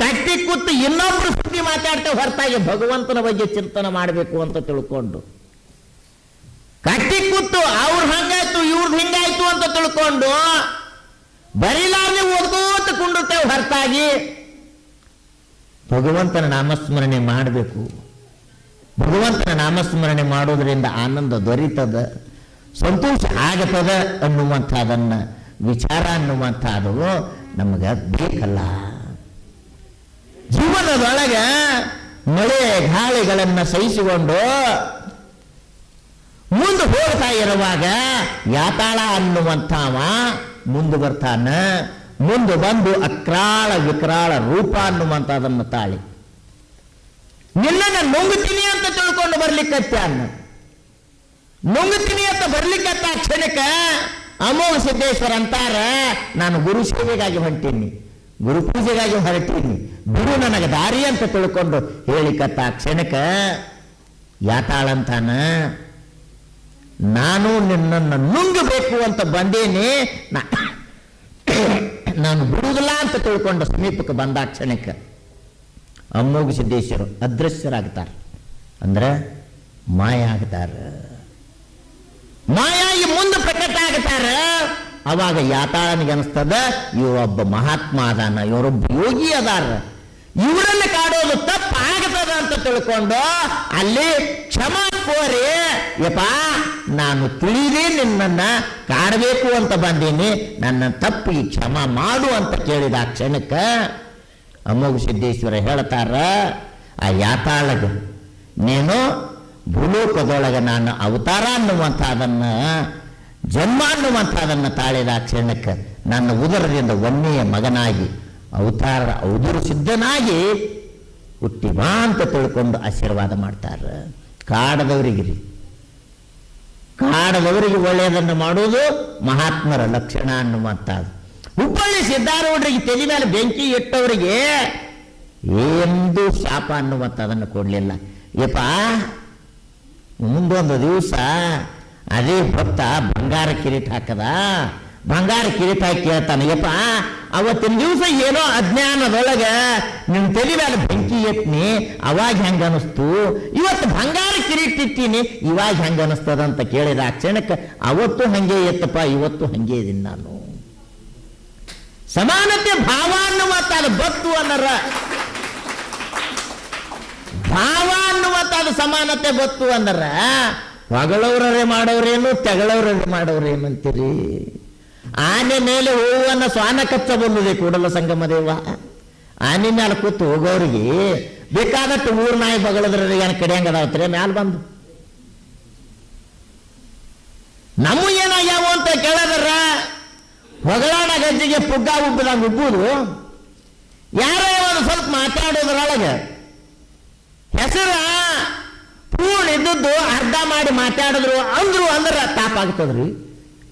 ಕಟ್ಟಿ ಕೂತು ಇನ್ನೊಬ್ರು ಸುದ್ದಿ ಮಾತಾಡ್ತೇವೆ ಹೊರತಾಗಿ ಭಗವಂತನ ಬಗ್ಗೆ ಚಿಂತನೆ ಮಾಡಬೇಕು ಅಂತ ತಿಳ್ಕೊಂಡು ಕಟ್ಟಿ ಕೂತು ಅವ್ರು ಹಂಗಾಯ್ತು ಇವ್ರದ್ದು ಹಿಂಗಾಯ್ತು ಅಂತ ತಿಳ್ಕೊಂಡು ಬರೀಲಾರ್ದೆ ಓದ್ಕೋತ ಕುಂಡಿರ್ತೇವೆ ಹೊರತಾಗಿ ಭಗವಂತನ ನಾಮಸ್ಮರಣೆ ಮಾಡಬೇಕು. ಭಗವಂತನ ನಾಮಸ್ಮರಣೆ ಮಾಡೋದ್ರಿಂದ ಆನಂದ ದೊರೀತದ, ಸಂತೋಷ ಆಗತದ ಅನ್ನುವಂಥದನ್ನ ವಿಚಾರ ಅನ್ನುವಂಥದ್ದು ನಮಗೆ ಬೇಕಲ್ಲ. ಜೀವನದೊಳಗ ಮಳೆ ಗಾಳಿಗಳನ್ನು ಸಹಿಸಿಕೊಂಡು ಮುಂದೆ ಹೋಗ್ತಾ ಇರುವಾಗ ಯಾತಾಳ ಅನ್ನುವಂಥವ ಮುಂದೆ ಬರ್ತಾನ. ಮುಂದೆ ಬಂದು ಅಕ್ರಾಳ ವಿಕ್ರಾಳ ರೂಪ ಅನ್ನುವಂಥದನ್ನು ತಾಳಿ ನಿನ್ನನ್ನು ನುಂಗುತ್ತೀನಿ ಅಂತ ತಿಳ್ಕೊಂಡು ಬರ್ಲಿಕ್ಕತ್ತಾನ. ನುಂಗುತ್ತೀನಿ ಅಂತ ಬರ್ಲಿಕ್ಕತ್ತ ಕ್ಷಣಕ್ಕೆ ಅಮೋಘ ಸಿದ್ದೇಶ್ವರ ಅಂತಾರ, ನಾನು ಗುರು ಸೇವೆಗಾಗಿ ಹೊಂಟೀನಿ, ಗುರು ಪೂಜೆಗಾಗಿ ಹೊರಟೀನಿ, ಗುರು ನನಗೆ ದಾರಿ ಅಂತ ತಿಳ್ಕೊಂಡು ಹೇಳಿಕತ್ತ ಕ್ಷಣಕ್ಕೆ ಯಾತಾಳಂತಾನ, ನಾನು ನಿನ್ನನ್ನು ನುಂಗಬೇಕು ಅಂತ ಬಂದೇನೆ, ನಾನು ಬಿಡುವುದಿಲ್ಲ ಅಂತ ತಿಳ್ಕೊಂಡು ಸಮೀಪಕ್ಕೆ ಬಂದ ಕ್ಷಣಕ್ಕೆ ಅಮೋಘ ಸಿದ್ದೇಶ್ವರು ಅದೃಶ್ಯರಾಗ್ತಾರೆ. ಅಂದ್ರೆ ಮಾಯ ಆಗ್ತಾರೆ. ಮಾಯಾಗಿ ಮುಂದೆ ಪ್ರಕಟ ಆಗ್ತಾರ. ಅವಾಗ ಯಾತಾಳನಿಗೆ ಅನಿಸ್ತದ ಇವೊಬ್ಬ ಮಹಾತ್ಮ ಅದಾನ, ಇವರೊಬ್ಬ ಯೋಗಿ ಅದಾರ, ಇವರನ್ನ ಕಾಡೋದು ತಪ್ಪಾಗತದ ಅಂತ ತಿಳ್ಕೊಂಡು ಅಲ್ಲಿ ಕ್ಷಮಾ ಕೋರಿ, ಯಪ್ಪ ನಾನು ತಿಳಿದೇ ನಿನ್ನನ್ನ ಕಾಡಬೇಕು ಅಂತ ಬಂದೀನಿ, ನನ್ನ ತಪ್ಪಿಗೆ ಕ್ಷಮಾ ಮಾಡು ಅಂತ ಕೇಳಿದ ಆ ಕ್ಷಣಕ್ಕೆ ಅಮೋಘ ಸಿದ್ದೇಶ್ವರ ಹೇಳ್ತಾರ, ಆ ಯಾತಾಳಗ ನೀನು ಭೂಲೋಕದೊಳಗೆ ನಾನು ಅವತಾರ ಅನ್ನುವಂಥದನ್ನ ಜನ್ಮ ಅನ್ನುವಂಥದನ್ನು ತಾಳಿದ ಕ್ಷಣಕ್ಕೆ ನನ್ನ ಉದರದಿಂದ ಒನ್ನೆಯ ಮಗನಾಗಿ ಅವತಾರ ಉದುರು ಸಿದ್ಧನಾಗಿ ಹುಟ್ಟಿ ಬಾ ಅಂತ ತಿಳ್ಕೊಂಡು ಆಶೀರ್ವಾದ ಮಾಡ್ತಾರೆ. ಕಾಡದವರಿಗಿರಿ, ಕಾಡದವರಿಗೆ ಒಳ್ಳೆಯದನ್ನು ಮಾಡುವುದು ಮಹಾತ್ಮರ ಲಕ್ಷಣ ಅನ್ನುವಂಥದ್ದು. ಹುಬ್ಬಳ್ಳಿ ಸಿದ್ದಾರೂಢರಿಗೆ ತಲೆ ಮೇಲೆ ಬೆಂಕಿ ಇಟ್ಟವರಿಗೆ ಎಂದು ಶಾಪ ಅನ್ನುವಂಥದನ್ನು ಕೊಡಲಿಲ್ಲ. ಯಪ್ಪ ಮುಂದೊಂದು ದಿವಸ ಅದೇ ಭಕ್ತ ಬಂಗಾರ ಕಿರೀಟ ಹಾಕದ, ಬಂಗಾರ ಕಿರೀಟ ಹಾಕಿ ಕೇಳ್ತಾನೆ, ಯಪ್ಪ ಅವತ್ತಿನ ದಿವಸ ಏನೋ ಅಜ್ಞಾನದೊಳಗೆ ನಿನ್ನ ತಲೆ ಮೇಲೆ ಬೆಂಕಿ ಎತ್ನಿ, ಅವಾಗ ಹೆಂಗ ಅನಿಸ್ತು, ಇವತ್ತು ಬಂಗಾರ ಕಿರೀಟ ಇಟ್ಟೀನಿ ಇವಾಗ ಹೆಂಗ ಅನಿಸ್ತದ ಅಂತ ಕೇಳಿದ ಆ ಕ್ಷಣಕ್ಕೆ ಅವತ್ತು ಹಂಗೆ ಎತ್ತಪ್ಪ, ಇವತ್ತು ಹಂಗೆ ಇದೀನಿ ನಾನು. ಸಮಾನತೆ ಭಾವ ಅನ್ನುವಂಥದ್ದು ಬತ್ತು ಅನ್ನರ, ಭಾವ ಅನ್ನುವಂಥದ್ದು ಸಮಾನತೆ ಬತ್ತು ಅಂದ್ರ ಹೊಗಳವ್ರೇ ಮಾಡೋರೇನು ತೆಗಳವ್ರೇ ಮಾಡೋರೇನು ಅಂತೀರಿ? ಆನೆ ಮೇಲೆ ಹೂವನ್ನು ಸ್ವಾನ ಕಚ್ಚ ಬಂದಿದೆ ಕೂಡಲ ಸಂಗಮ ದೇವ. ಆನೆ ಮೇಲೆ ಕೂತು ಹೋಗೋರಿಗೆ ಬೇಕಾದಷ್ಟು ಊರ್ ನಾಯಿ ಬಗಳದ್ರೆ ಏನು ಕಡಿಯಂಗದಾವತ್ರಿ ಮ್ಯಾಲ ಬಂದು ನಮ್ಮ ಏನಾಗ್ಯಾವ ಅಂತ ಕೇಳದ್ರ ಹೊಗಳಾಡ ಗಜ್ಜಿಗೆ ಪುಗ್ಗ ಉಬ್ಬದಂಗ ಉಬ್ಬುದು. ಯಾರೋ ಒಂದು ಸ್ವಲ್ಪ ಮಾತಾಡೋದ್ರೊಳಗೆ ಹೆಸರ ಸಂಪೂರ್ಣ ಇದ್ದದ್ದು ಅರ್ಧ ಮಾಡಿ ಮಾತಾಡಿದ್ರು ಅಂದ್ರು ಅಂದ್ರೆ ತಾಪ ಆಗ್ತದ್ರಿ.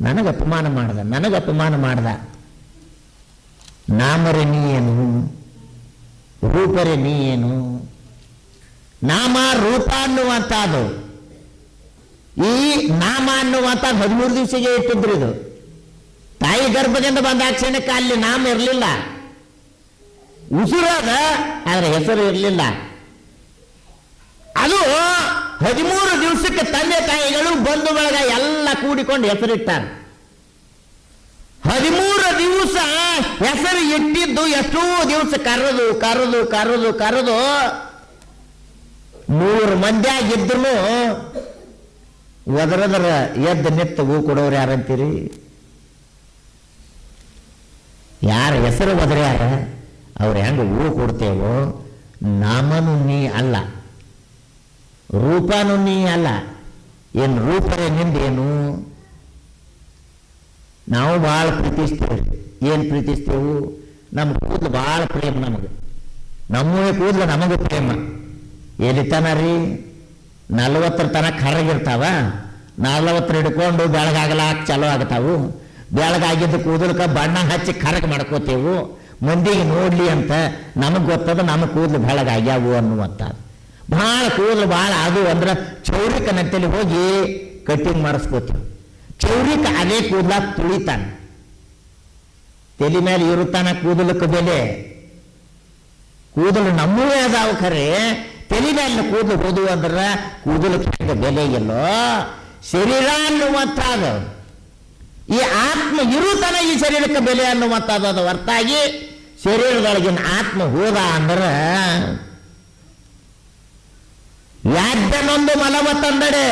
ನನಗೆ ಅಪಮಾನ ಮಾಡ್ದ. ನಾಮರೆ ನೀ ಏನು, ರೂಪರೆ ನೀ ಏನು. ನಾಮ ರೂಪ ಅನ್ನುವಂಥದ್ದು, ಈ ನಾಮ ಅನ್ನುವಂಥ 13 ದಿವಸಿಗೆ ಇಟ್ಟಿದ್ರು. ಇದು ತಾಯಿ ಗರ್ಭದಿಂದ ಬಂದ ಕ್ಷಣಕ್ಕೆ ಅಲ್ಲಿ ನಾಮ ಇರಲಿಲ್ಲ, ಉಸಿರಾದ ಆದ್ರೆ ಹೆಸರು ಇರಲಿಲ್ಲ. ಅದು 13 ದಿವಸಕ್ಕೆ ತಂದೆ ತಾಯಿಗಳು ಬಂಧು ಬಳಗ ಎಲ್ಲ ಕೂಡಿಕೊಂಡು ಹೆಸರಿಟ್ಟಾರ. 13 ದಿವಸ ಹೆಸರು ಇಟ್ಟಿದ್ದು ಎಷ್ಟೋ ದಿವಸ ಕರೆದು 3 ಮಂದಿಯಾಗಿದ್ರು ಒದರದರ ಎದ್ದು ನಿತ್ತು ಹೂ ಕೊಡೋರು ಯಾರಂತೀರಿ? ಯಾರ ಹೆಸರು ಒದರ್ಯಾರ ಅವ್ರು ಹೆಂಗ ಹೂ ಕೊಡ್ತೇವೋ, ನಾಮನು ನೀ ಅಲ್ಲ, ರೂಪನು ನೀ ಅಲ್ಲ. ಏನು ರೂಪರೇ ನಿಂದೇನು? ನಾವು ಭಾಳ ಪ್ರೀತಿಸ್ತೇವೆ. ಏನು ಪ್ರೀತಿಸ್ತೇವು? ನಮ್ಮ ಕೂದಲು ಭಾಳ ಪ್ರೇಮ, ನಮ್ಮವೇ ಕೂದಲು ನಮಗೆ ಪ್ರೇಮ. ಎಲ್ಲಿತನ ರೀ? 40 ತನಕ ಕರಗಿರ್ತಾವ, 40 ಹಿಡ್ಕೊಂಡು ಬೆಳಗಾಗಲಾಕ ಚಲೋ ಆಗ್ತಾವು. ಬೆಳಗಾಗಿದ್ದು ಕೂದಲಕ್ಕೆ ಬಣ್ಣ ಹಚ್ಚಿ ಕರಗ ಮಾಡ್ಕೋತೇವು, ಮಂದಿಗೆ ನೋಡ್ಲಿ ಅಂತ. ನಮಗೆ ಗೊತ್ತದ ನಮ್ಮ ಕೂದಲು ಬೆಳಗಾಗ್ಯಾವು ಅನ್ನುವಂಥ. ಭಾಳ ಕೂದಲು ಭಾಳ ಅದು ಅಂದ್ರೆ ಚೌರಿಕನಂತೇಳಿ ಹೋಗಿ ಕಟ್ಟಿಂಗ್ ಮಾಡಿಸ್ಕೋತೀವಿ. ಚೌರಿಕ ಅದೇ ಕೂದಲ ತುಳಿತಾನೆ, ತಲೆ ಮೇಲೆ ಇರುತ್ತಾನ ಕೂದಲಕ್ಕೆ ಬೆಲೆ. ಕೂದಲು ನಮ್ಮವೇ ಅದಾವು ಖರೆ, ತಲೆ ಮೇಲೆ ಕೂದಲು ಹೋದು ಅಂದ್ರೆ ಕೂದಲಕ್ಕೆ ಬೆಲೆ ಎಲ್ಲೋ. ಶರೀರ ಅನ್ನುವಂಥದ್ದು, ಈ ಆತ್ಮ ಇರುತ್ತಾನ ಈ ಶರೀರಕ್ಕೆ ಬೆಲೆ ಅನ್ನುವಂಥದ್ದು. ಅದು ಹೊರತಾಗಿ ಶರೀರದೊಳಗಿನ ಆತ್ಮ ಹೋದ ಅಂದ್ರೆ ಯಾಜ್ಞನೊಂದು ಮಲವ ತಂದಡೆ.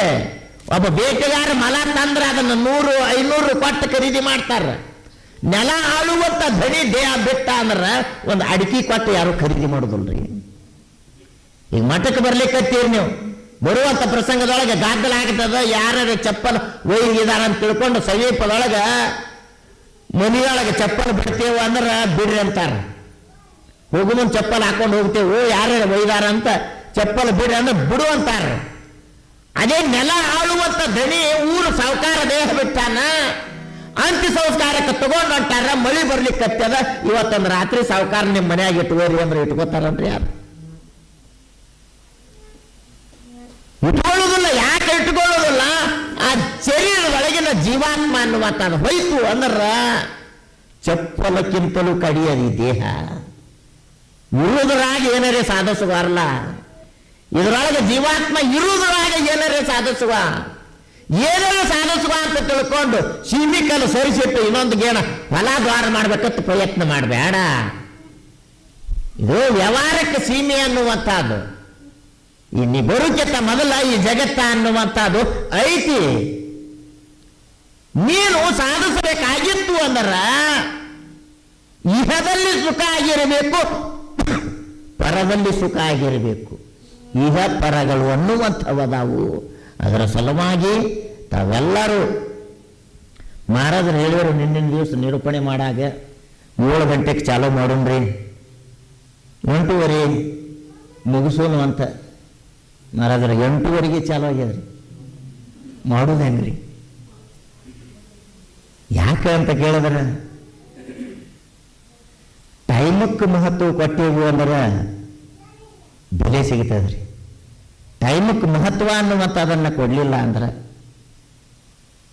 ಒಬ್ಬ ಬೇಟೆಗಾರ ಮಲ ತಂದ್ರೆ ಅದನ್ನು 100-500 ಕೊಟ್ಟು ಖರೀದಿ ಮಾಡ್ತಾರ. ನೆಲ ಆಳುವಂತ ಧನಿ ದೇಹ ಬಿಟ್ಟ ಅಂದ್ರೆ ಒಂದು ಅಡಿಕೆ ಕೊಟ್ಟು ಯಾರು ಖರೀದಿ ಮಾಡೋದಿಲ್ರಿ. ಈಗ ಮಠಕ್ಕೆ ಬರ್ಲಿಕ್ಕತ್ತೀರಿ ನೀವು, ಬರುವಂತ ಪ್ರಸಂಗದೊಳಗೆ ಗಾದ್ದಲ ಆಗ್ತದ. ಯಾರು ಚಪ್ಪಲ್ ಒಯ್ದಿದಾರ ಅಂತ ತಿಳ್ಕೊಂಡು ಸಮೀಪದೊಳಗೆ ಮನೆಯೊಳಗೆ ಚಪ್ಪಲ್ ಬಿಡ್ತೇವ ಅಂದ್ರೆ ಬಿಡ್ರಿ ಅಂತಾರ. ಹೋಗು ಮುಂದೆ ಚಪ್ಪಲ್ ಹಾಕೊಂಡು ಹೋಗ್ತೇವು, ಯಾರು ಒಯ್ದಾರ ಅಂತ ಚಪ್ಪಲ್ ಬಿಡ್ರಿ ಅಂದ್ರೆ ಬಿಡು ಅಂತಾರ. ಅದೇ ನೆಲ ಆಳುವಂತ ಧನಿ ಊರು ಸಾವುಕಾರ ದೇಹ ಬಿಟ್ಟಾನ, ಅಂತ್ಯ ಸಂಸ್ಕಾರಕ್ಕೆ ತಗೊಂಡು ಹೊಂಟಾರ. ಮಳಿ ಬರ್ಲಿಕ್ಕತ್ತದ, ಇವತ್ತೊಂದು ರಾತ್ರಿ ಸಾವುಕಾರ ನಿಮ್ಮ ಮನ್ಯಾಗ ಇಟ್ಕೋರಿ ಅಂದ್ರೆ ಇಟ್ಕೋತಾರನ್ರಿ? ಯಾರು ಇಟ್ಕೊಳ್ಳೋದಿಲ್ಲ. ಯಾಕೆ ಇಟ್ಕೊಳ್ಳೋದಿಲ್ಲ? ಆ ಶರೀರದೊಳಗಿನ ಜೀವಾತ್ಮ ಅನ್ನುವಂಥದ್ದು ಹೋಯ್ತು ಅಂದ್ರ ಚಪ್ಪಲಕ್ಕಿಂತಲೂ ಕಡಿಯದು ಈ ದೇಹ. ಇರುವುದರಾಗ ಏನಾರೇ ಸಾಧಿಸುವಾರಲ್ಲ, ಇದರೊಳಗೆ ಜೀವಾತ್ಮ ಇರುವುದರಾಗ ಏನಾರೇ ಸಾಧಿಸುವ ಅಂತ ತಿಳ್ಕೊಂಡು ಸೀಮಿಕಲ್ಲಿ ಸರಿಸಿಟ್ಟು ಇನ್ನೊಂದು ಗೇಣ ಹೊಲ ದ್ವಾರ ಮಾಡ್ಬೇಕಂತ ಪ್ರಯತ್ನ ಮಾಡಬೇಡ. ಇದು ವ್ಯವಹಾರಕ್ಕೆ ಸೀಮೆ ಅನ್ನುವಂಥದ್ದು. ನೀ ಬರುಕ್ಕಿಂತ ಮೊದಲ ಈ ಜಗತ್ತ ಅನ್ನುವಂಥದ್ದು ಐತಿ. ನೀನು ಸಾಧಿಸಬೇಕಾಗಿತ್ತು ಅಂದ್ರ ಇಹದಲ್ಲಿ ಸುಖ ಆಗಿರಬೇಕು, ಪರದಲ್ಲಿ ಸುಖ ಆಗಿರಬೇಕು. ಇಹ ಪರಗಳು ಅನ್ನುವಂಥವದಾವು. ಅದರ ಸಲುವಾಗಿ ತಾವೆಲ್ಲರೂ ಮಹಾರಾಜರು ಹೇಳಿದರು, ನಿನ್ನಿನ ದಿವಸ ನಿರೂಪಣೆ ಮಾಡಾಗ 7 ಗಂಟೆಗೆ ಚಾಲೂ ಮಾಡೋಣ್ರಿ, 8:30 ಮುಗಿಸೋನು ಅಂತ. ಮಹಾರಾಜರ 8:30ಗೆ ಚಾಲೂ ಆಗ್ಯದ್ರಿ. ಮಾಡೋದು ಹೆಂಗ್ರಿ? ಯಾಕೆ ಅಂತ ಕೇಳಿದ್ರೆ ಟೈಮಕ್ಕೆ ಮಹತ್ವ ಕೊಟ್ಟೇವು ಅಂದ್ರೆ ಬೆಲೆ ಸಿಗ್ತದ್ರಿ. ಟೈಮಕ್ಕೆ ಮಹತ್ವ ಅನ್ನುವಂಥದ್ದನ್ನು ಕೊಡಲಿಲ್ಲ ಅಂದ್ರೆ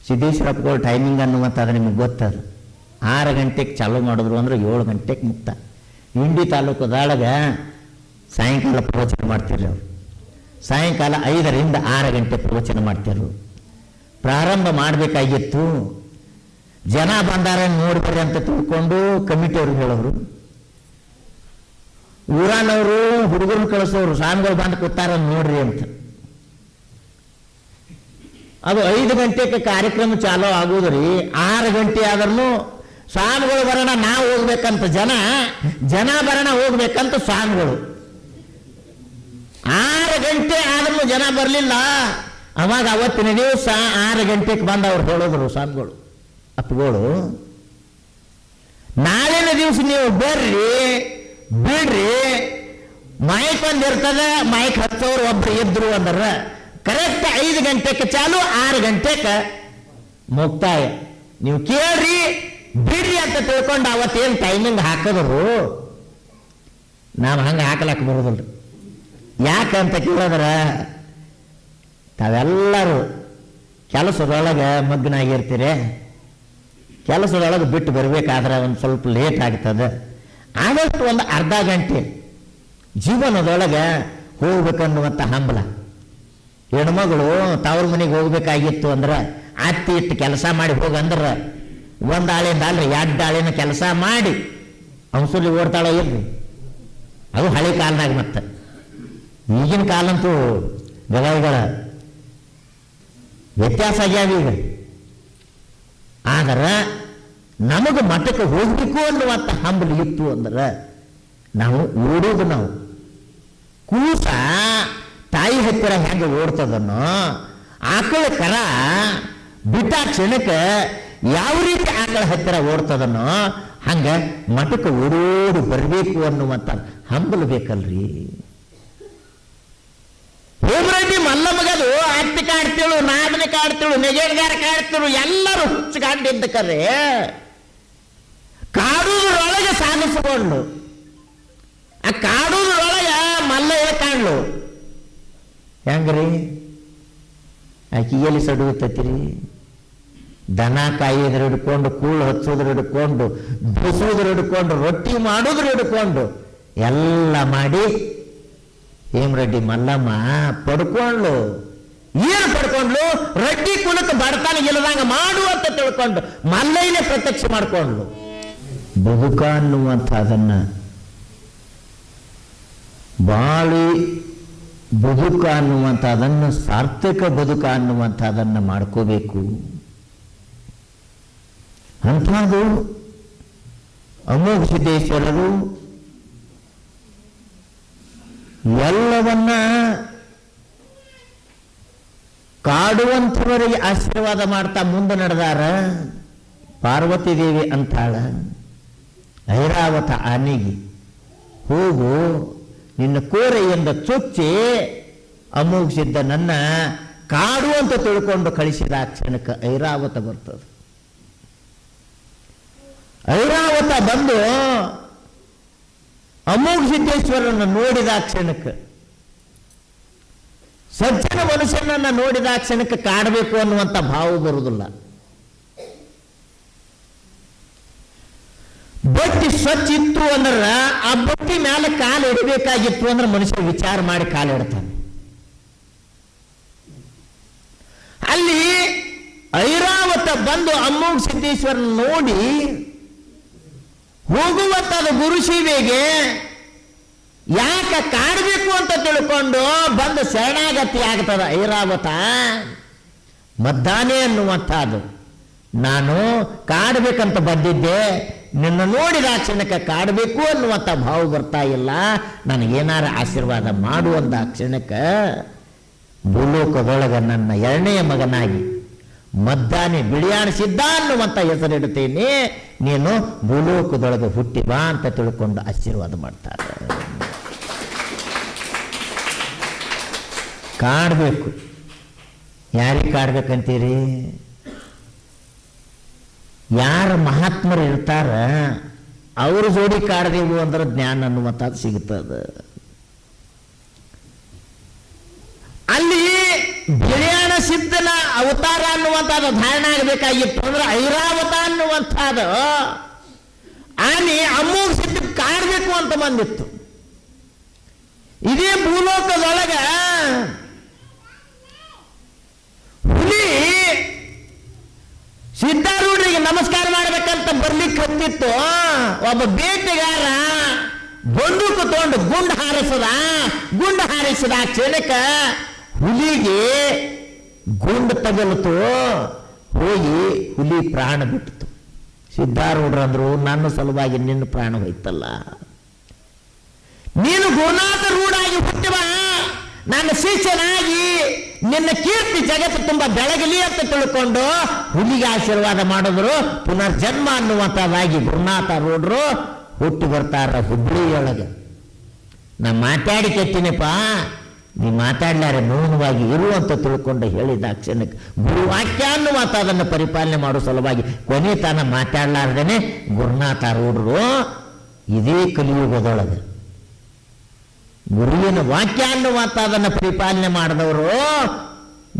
ಸಿದ್ದೇಶ್ವರಪ್ಪಗಳು ಟೈಮಿಂಗ್ ಅನ್ನುವಂಥದ್ದು ನಿಮಗೆ ಗೊತ್ತದ. 6 ಗಂಟೆಗೆ ಚಾಲೂ ಮಾಡಿದ್ರು ಅಂದ್ರೆ 7 ಗಂಟೆಗೆ ಮುಕ್ತ. ಇಂಡಿ ತಾಲೂಕದೊಳಗೆ ಸಾಯಂಕಾಲ ಪ್ರವಚನ ಮಾಡ್ತಿರ್ರಿ ಅವರು. ಸಾಯಂಕಾಲ 5ರಿಂದ 6 ಗಂಟೆ ಪ್ರವಚನ ಮಾಡ್ತಿರು. ಪ್ರಾರಂಭ ಮಾಡಬೇಕಾಗಿತ್ತು, ಜನ ಬಂದಾರ ನೋಡ್ಬೇಡಿ ಅಂತ ತಿಳ್ಕೊಂಡು ಕಮಿಟಿಯವರು ಹೇಳೋರು. ಊರಾನವರು ಹುಡುಗರು ಕಳಿಸೋರು, ಸ್ವಾಮಿಗಳು ಬಂದು ಕೂತಾರ ನೋಡ್ರಿ ಅಂತ. ಅದು 5 ಗಂಟೆಗೆ ಕಾರ್ಯಕ್ರಮ ಚಾಲೂ ಆಗೋದ್ರಿ. 6 ಗಂಟೆ ಆದ್ರೂ ಸ್ವಾಮಿಗಳು ಬರೋಣ ನಾವು ಹೋಗ್ಬೇಕಂತ ಜನ ಬರೋಣ ಹೋಗ್ಬೇಕಂತ ಸ್ವಾಮಿಗಳು. 6 ಗಂಟೆ ಆದ್ರೂ ಜನ ಬರಲಿಲ್ಲ. ಅವಾಗ ಅವತ್ತಿನ ದಿವಸ 6 ಗಂಟೆಗೆ ಬಂದು ಅವ್ರು ಹೇಳೋದ್ರು ಸ್ವಾಮಿಗಳು, ಅಪ್ಪಗಳು ನಾಳಿನ ದಿವಸ ನೀವು ಬರ್ರಿ ಬಿಡ್ರಿ, ಮೈಕ್ ಒಂದಿರ್ತದ, ಮೈಕ್ ಹಚ್ಚೋರು ಒಬ್ರು ಇದ್ರು ಅಂದ್ರ ಕರೆಕ್ಟ್ 5 ಗಂಟೆಗೆ ಚಾಲು, 6 ಗಂಟೆಗೆ ಮುಕ್ತಾಯ. ನೀವು ಕೇಳ್ರಿ ಬಿಡ್ರಿ ಅಂತ ತಿಳ್ಕೊಂಡು ಅವತ್ತೇನು ಟೈಮಿಂಗ್ ಹಾಕಿದ್ರು ನಾವು ಹಂಗೆ ಹಾಕಲಕ್ಕೆ ಬರೋದಿಲ್ಲ. ಯಾಕಂತ ಕೇಳಿದ್ರೆ ತಾವೆಲ್ಲರೂ ಕೆಲಸದೊಳಗೆ ಮಗ್ನಾಗಿರ್ತೀರಿ. ಕೆಲಸದೊಳಗೆ ಬಿಟ್ಟು ಬರಬೇಕಾದ್ರೆ ಒಂದು ಸ್ವಲ್ಪ ಲೇಟ್ ಆಗ್ತದೆ. ಆದಷ್ಟು ಒಂದು ಅರ್ಧ ಗಂಟೆ ಜೀವನದೊಳಗೆ ಹೋಗ್ಬೇಕನ್ನುವಂಥ ಹಂಬಲ. ಹೆಣ್ಮಗಳು ತವ್ರ ಮನೆಗೆ ಹೋಗ್ಬೇಕಾಗಿತ್ತು ಅಂದ್ರೆ ಅತ್ತಿ ಇಟ್ಟು ಕೆಲಸ ಮಾಡಿ ಹೋಗಂದ್ರೆ ಒಂದು ಆಳಿಂದ ಅಲ್ರಿ 2 ಆಳಿನ ಕೆಲಸ ಮಾಡಿ ಅವಸೂಲಿ ಓಡ್ತಾಳೋ ಇಲ್ರಿ. ಅದು ಹಳೆ ಕಾಲದಾಗ. ಮತ್ತೆ ಈಗಿನ ಕಾಲಂತೂ ಗದಗಳ ವ್ಯತ್ಯಾಸ ಆಗ್ಯಾವ ಈಗ. ಆದ್ರೆ ನಮಗೆ ಮಠಕ್ಕೆ ಹೋಗ್ಬೇಕು ಅನ್ನುವಂಥ ಹಂಬಲ ಇತ್ತು ಅಂದ್ರೆ ನಾವು ಓಡೋದು. ನಾವು ಕೂಸ ತಾಯಿ ಹತ್ತಿರ ಹೆಂಗೆ ಓಡ್ತದನ್ನೋ, ಆಕಳ ಕರ ಬಿಟ್ಟ ಕ್ಷಣಕ್ಕೆ ಯಾವ ರೀತಿ ಆಕಳ ಹತ್ತಿರ ಓಡ್ತದನ್ನೋ ಹಂಗೆ ಮಠಕ್ಕೆ ಓಡೋಡು ಬರಬೇಕು ಅನ್ನುವಂಥ ಹಂಬಲ ಬೇಕಲ್ರಿ. ಹೇಮರೆಡ್ಡಿ ಮಲ್ಲಮ್ಮಗದು ಅತ್ತಿ ಕಾಡ್ತೇಳು, ನಾದನೆ ಕಾಡ್ತೇಳು, ನೆಗೆಡ್ಗಾರ ಕಾಡ್ತೇಳು, ಎಲ್ಲರೂ ಹುಚ್ಚುಗಾಂಡಿದ್ದ ಕರೆ ಕಾಡುವುದರೊಳಗೆ ಸಾಗಿಸಿಕೊಂಡು ಆ ಕಾಡುವುದರೊಳಗೆ ಮಲ್ಲ ಕಾಣ್ಲು ಹೆಂಗ್ರಿ? ಆಕೆ ಎಲ್ಲಿ ಸಡುತ್ತತ್ತೀರಿ? ದನ ಕಾಯೋದ್ರ ಹಿಡ್ಕೊಂಡು, ಕೂಳು ಹಚ್ಚೋದ್ರ ಹಿಡ್ಕೊಂಡು, ಬಸೋದ್ರ ಹಿಡ್ಕೊಂಡು, ರೊಟ್ಟಿ ಮಾಡೋದ್ರ ಹಿಡ್ಕೊಂಡು ಎಲ್ಲ ಮಾಡಿ ಹೇಮರೆಡ್ಡಿ ಮಲ್ಲಮ್ಮ ಪಡ್ಕೊಂಡ್ಲು. ಏನು ಪಡ್ಕೊಂಡ್ಲು? ರೊಟ್ಟಿ ಕುಲಕ್ಕೆ ಬಡತಾನ ಇಲ್ಲದಂಗ ಮಾಡು ಅಂತ ತಿಳ್ಕೊಂಡು ಮಲ್ಲಯ್ಯನೇ ಪ್ರತ್ಯಕ್ಷ ಮಾಡ್ಕೊಂಡ್ಲು. ಬದುಕ ಅನ್ನುವಂಥದನ್ನ ಬಾಳಿ ಬದುಕ ಅನ್ನುವಂಥದನ್ನು ಸಾರ್ಥಕ ಬದುಕ ಅನ್ನುವಂಥದನ್ನು ಮಾಡ್ಕೋಬೇಕು. ಅಂಥದ್ದು ಅಮೋಘ ಸಿದ್ದೇಶ್ವರರು ಎಲ್ಲವನ್ನ ಕಾಡುವಂಥವರಿಗೆ ಆಶೀರ್ವಾದ ಮಾಡ್ತಾ ಮುಂದೆ ನಡೆದಾರ. ಪಾರ್ವತಿ ದೇವಿ ಅಂತಾಳ ಐರಾವತ ಆನೆಗೆ, ಹೋಗು ನಿನ್ನ ಕೋರೆಯಿಂದ ಚುಚ್ಚಿ ಅಮೋಘ ಸಿದ್ಧನನ್ನ ಕಾಡು ಅಂತ ತಿಳ್ಕೊಂಡು ಕಳಿಸಿದ ಕ್ಷಣಕ್ಕೆ ಐರಾವತ ಬರ್ತದೆ. ಐರಾವತ ಬಂದು ಅಮೋಘ ಸಿದ್ದೇಶ್ವರನ ನೋಡಿದ ಕ್ಷಣಕ್ಕೆ, ಸಜ್ಜನ ಮನುಷ್ಯನನ್ನ ನೋಡಿದ ಕ್ಷಣಕ್ಕೆ ಕಾಡಬೇಕು ಅನ್ನುವಂಥ ಭಾವ ಬರುವುದಿಲ್ಲ. ಬಟ್ಟಿ ಸ್ವಚ್ಛ ಇತ್ತು ಅಂದ್ರೆ ಆ ಬಟ್ಟಿ ಮೇಲೆ ಕಾಲು ಇಡಬೇಕಾಗಿತ್ತು ಅಂದ್ರೆ ಮನುಷ್ಯ ವಿಚಾರ ಮಾಡಿ ಕಾಲು ಇಡ್ತಾನೆ. ಅಲ್ಲಿ ಐರಾವತ ಬಂದು ಅಮೋಘ ಸಿದ್ದೇಶ್ವರನ ನೋಡಿ ಹೋಗುವಂಥದ್ದು ಗುರುಶಿವೆಗೆ ಯಾಕೆ ಕಾಡಬೇಕು ಅಂತ ತಿಳ್ಕೊಂಡು ಬಂದು ಶರಣಾಗತಿ ಆಗ್ತದ ಐರಾವತ. ಮದ್ದಾನೆ ಅನ್ನುವಂಥದ್ದು ನಾನು ಕಾಡಬೇಕಂತ ಬಂದಿದ್ದೆ, ನಿನ್ನ ನೋಡಿದ ಕ್ಷಣಕ್ಕೆ ಕಾಡಬೇಕು ಅನ್ನುವಂಥ ಭಾವ ಬರ್ತಾ ಇಲ್ಲ, ನನಗೇನಾರ ಆಶೀರ್ವಾದ ಮಾಡುವಂಥ ಕ್ಷಣಕ್ಕೆ ಭೂಲೋಕದೊಳಗೆ ನನ್ನ 2ನೇ ಮಗನಾಗಿ ಮದ್ದಾನೆ ಬಿಳಿಯಾಣ ಸಿದ್ಧ ಅನ್ನುವಂಥ ಹೆಸರಿಡುತ್ತೇನೆ, ನೀನು ಭೂಲೋಕದೊಳಗೆ ಹುಟ್ಟಿ ಬಾ ಅಂತ ತಿಳ್ಕೊಂಡು ಆಶೀರ್ವಾದ ಮಾಡ್ತಾರೆ. ಕಾಡಬೇಕು. ಯಾರಿಗೆ ಕಾಡ್ಬೇಕಂತೀರಿ? ಯಾರು ಮಹಾತ್ಮರು ಇರ್ತಾರ ಅವ್ರ ಜೋಡಿ ಕಾಡ್ದೇವು ಅಂದ್ರೆ ಜ್ಞಾನ ಅನ್ನುವಂಥದ್ದು ಸಿಗುತ್ತದೆ. ಅಲ್ಲಿ ಬಿಳಿಯಾಣ ಸಿದ್ಧನ ಅವತಾರ ಅನ್ನುವಂಥದ್ದು ಧಾರಣ ಆಗಬೇಕಾಗಿತ್ತು ಅಂದ್ರೆ ಐರಾವತ ಅನ್ನುವಂಥದ್ದು ಆನೆ ಅಮೋಘ ಸಿದ್ಧ ಕಾಡ್ಬೇಕು ಅಂತ ಬಂದಿತ್ತು. ಇದೇ ಭೂಲೋಕದೊಳಗ ಹುಲಿ ಸಿದ್ಧಾರೂಢರಿಗೆ ನಮಸ್ಕಾರ ಮಾಡ್ಬೇಕಂತ ಬರ್ಲಿಕ್ಕೆ ಹತ್ತಿತ್ತು. ಒಬ್ಬ ಬೇಟೆಗಾರ ಬಂದೂಕು ತಗೊಂಡು ಗುಂಡು ಹಾರಿಸದ ಕ್ಷಣಕ್ಕ ಹುಲಿಗೆ ಗುಂಡು ತಗಲಿತು, ಹೋಗಿ ಹುಲಿ ಪ್ರಾಣ ಬಿಟ್ಟಿತು. ಸಿದ್ಧಾರೂಢರು ಅಂದ್ರು, ನನ್ನ ಸಲುವಾಗಿ ನಿನ್ನ ಪ್ರಾಣ ಹೋಯ್ತಲ್ಲ, ನೀನು ಗುರುನಾಥ ರೂಢಾಗಿ ಹುಟ್ಟುವ, ನನ್ನ ಶಿಷ್ಯನಾಗಿ ನಿನ್ನ ಕೀರ್ತಿ ಜಗತ್ತು ತುಂಬಾ ಬೆಳಗಲಿ ಅಂತ ತಿಳ್ಕೊಂಡು ಹುಲಿಗೆ ಆಶೀರ್ವಾದ ಮಾಡಿದ್ರು. ಪುನರ್ಜನ್ಮ ಅನ್ನುವಂಥದ್ದಾಗಿ ಗುರುನಾಥ ರೂಢರು ಹುಟ್ಟು ಬರ್ತಾರ ಹುಬ್ಬಳ್ಳಿಯೊಳಗೆ. ನಾ ಮಾತಾಡಿ ಕೆಟ್ಟಿನಪ್ಪ, ನೀ ಮಾತಾಡ್ಲಾರೆ ಮೌನವಾಗಿ ಇರುವಂತ ತಿಳ್ಕೊಂಡು ಹೇಳಿದ ಕ್ಷಣಕ್ಕೆ ಗುರುವಾಕ್ಯ ಅನ್ನುವಂತ ಅದನ್ನು ಪರಿಪಾಲನೆ ಮಾಡೋ ಸಲುವಾಗಿ ಕೊನೆ ತಾನ ಮಾತಾಡ್ಲಾರ್ದೇನೆ ಗುರುನಾಥಾರೂಢರು ಇದೇ ಕಲಿಯುಗದೊಳಗೆ ಗುರುವಿನ ವಾಕ್ಯ ಅನ್ನುವಂತ ಅದನ್ನು ಪರಿಪಾಲನೆ ಮಾಡಿದವರು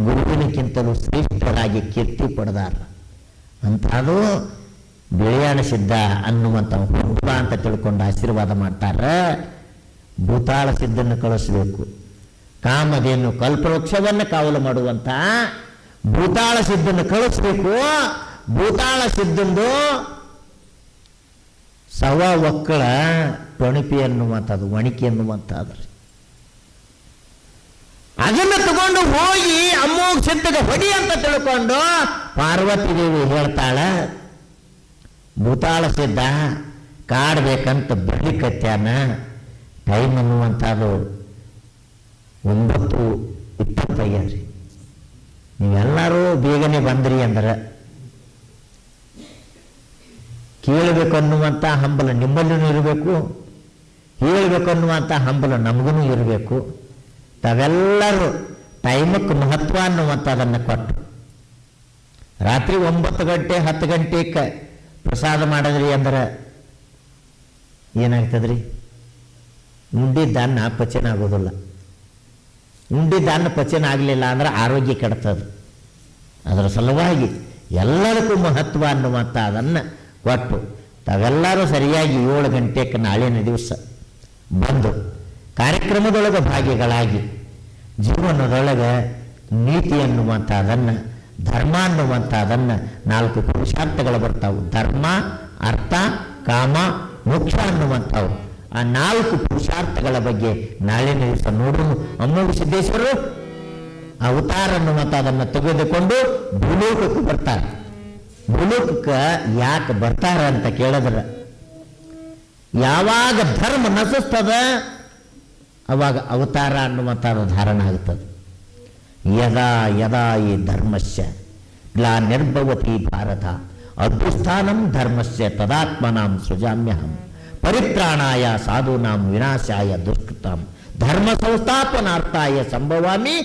ಗುರುವಿನಕ್ಕಿಂತಲೂ ಶ್ರೇಷ್ಠರಾಗಿ ಕೀರ್ತಿ ಪಡೆದಾರ ಅಂತದು ಬಿಳಿಯಾಣ ಸಿದ್ಧ ಅನ್ನುವಂಥ ಹುಡುಗ ಅಂತ ತಿಳ್ಕೊಂಡು ಆಶೀರ್ವಾದ ಮಾಡ್ತಾರ. ಭೂತಾಳ ಸಿದ್ಧನ್ನು ಕಳಿಸ್ಬೇಕು, ಕಾಮಧೇನು ಕಲ್ಪವೃಕ್ಷವನ್ನು ಕಾವಲು ಮಾಡುವಂತ ಭೂತಾಳ ಸಿದ್ಧನ್ನು ಕಳಿಸ್ಬೇಕು. ಭೂತಾಳ ಸಿದ್ಧಂದು ಸವ ಒಕ್ಕಳ ಟೊಣಿಪಿ ಅನ್ನುವಂಥದ್ದು, ಒಣಿಕೆ ಅನ್ನುವಂಥದ್ದು. ಅದನ್ನು ತಗೊಂಡು ಹೋಗಿ ಅಮ್ಮೋಗ ಸಿದ್ಧಗೆ ಹೊಡಿ ಅಂತ ತಿಳ್ಕೊಂಡು ಪಾರ್ವತಿ ದೇವಿ ಹೇಳ್ತಾಳ. ಭೂತಾಳ ಸಿದ್ಧ ಕಾಡ್ಬೇಕಂತ ಬರ್ಲಿಕ್ಕತ್ಯಾನ. ಟೈಮ್ ಅನ್ನುವಂಥದ್ದು 9:25 ನೀವೆಲ್ಲರೂ ಬೇಗನೆ ಬಂದ್ರಿ ಅಂದ್ರೆ ಕೇಳಬೇಕು ಅನ್ನುವಂಥ ಹಂಬಲ ನಿಮ್ಮಲ್ಲೂ ಇರಬೇಕು, ಹೇಳಬೇಕು ಅನ್ನುವಂಥ ಹಂಬಲ ನಮಗೂ ಇರಬೇಕು. ತಾವೆಲ್ಲರೂ ಟೈಮಕ್ಕೆ ಮಹತ್ವ ಅನ್ನುವಂಥದ್ದನ್ನು ಕೊಟ್ಟು ರಾತ್ರಿ 9 ಗಂಟೆ 10 ಗಂಟೆಗೆ ಪ್ರಸಾದ ಮಾಡಿದ್ರಿ ಅಂದ್ರೆ ಏನಾಗ್ತದ್ರಿ? ಉಂಡಿದ್ದನ್ನ ಪಚನ ಆಗೋದಿಲ್ಲ. ಉಂಡಿದ್ದನ್ನ ಪಚನ ಆಗಲಿಲ್ಲ ಅಂದ್ರೆ ಆರೋಗ್ಯ ಕೆಡ್ತದೆ. ಅದರ ಸಲುವಾಗಿ ಎಲ್ಲರಿಗೂ ಮಹತ್ವ ಅನ್ನುವಂಥ ಅದನ್ನು ಕೊಟ್ಟು ತಾವೆಲ್ಲರೂ ಸರಿಯಾಗಿ 7 ಗಂಟೆಗೆ ನಾಳಿನ ದಿವಸ ಬಂದು ಕಾರ್ಯಕ್ರಮದೊಳಗೆ ಭಾಗಿಗಳಾಗಿ ಜೀವನದೊಳಗೆ ನೀತಿ ಅನ್ನುವಂಥದ್ದನ್ನು, ಧರ್ಮ ಅನ್ನುವಂಥದ್ದನ್ನು 4 ಪುರುಷಾರ್ಥಗಳು ಬರ್ತಾವು. ಧರ್ಮ, ಅರ್ಥ, ಕಾಮ, ಮೋಕ್ಷ ಅನ್ನುವಂಥವು. ಆ 4 ಪುರುಷಾರ್ಥಗಳ ಬಗ್ಗೆ ನಾಳಿನ ದಿವಸ ನೋಡೋಣ. ಅಮ್ಮೋಗ ಸಿದ್ದೇಶ್ವರರು ಅವತಾರ ಅನ್ನುವಂಥದ್ದನ್ನು ತೆಗೆದುಕೊಂಡು ಭೂಲೋಕಕ್ಕೆ ಬರ್ತಾರೆ. ಭೂಲೋಕಕ್ಕೆ ಯಾಕೆ ಬರ್ತಾರ ಅಂತ ಕೇಳಿದ್ರೆ, ಯಾವಾಗ ಧರ್ಮ ನಶಿಸ್ತದ ಅವಾಗ ಅವತಾರ ಅನ್ನುವಂಥದ್ದು ಧಾರಣ ಆಗುತ್ತದೆ. ಯದಾ ಯದಾ ಈ ಧರ್ಮಸ್ಯ ಗ್ಲಾನಿರ್ಭವತಿ ಭಾರತ ಅಭ್ಯುಸ್ಥಾನಂ ಧರ್ಮಸ್ಯ ತದಾತ್ಮನಾಂ ಸೃಜಾಮ್ಯಹಂ ಪರಿತ್ರಾಣಾಯ ಸಾಧೂನಾಂ ವಿನಾಶಾಯ ದುಷ್ಕೃತಾಂ ಧರ್ಮ ಸಂಸ್ಥಾಪನಾರ್ಥಾಯ ಸಂಭವಾಮಿ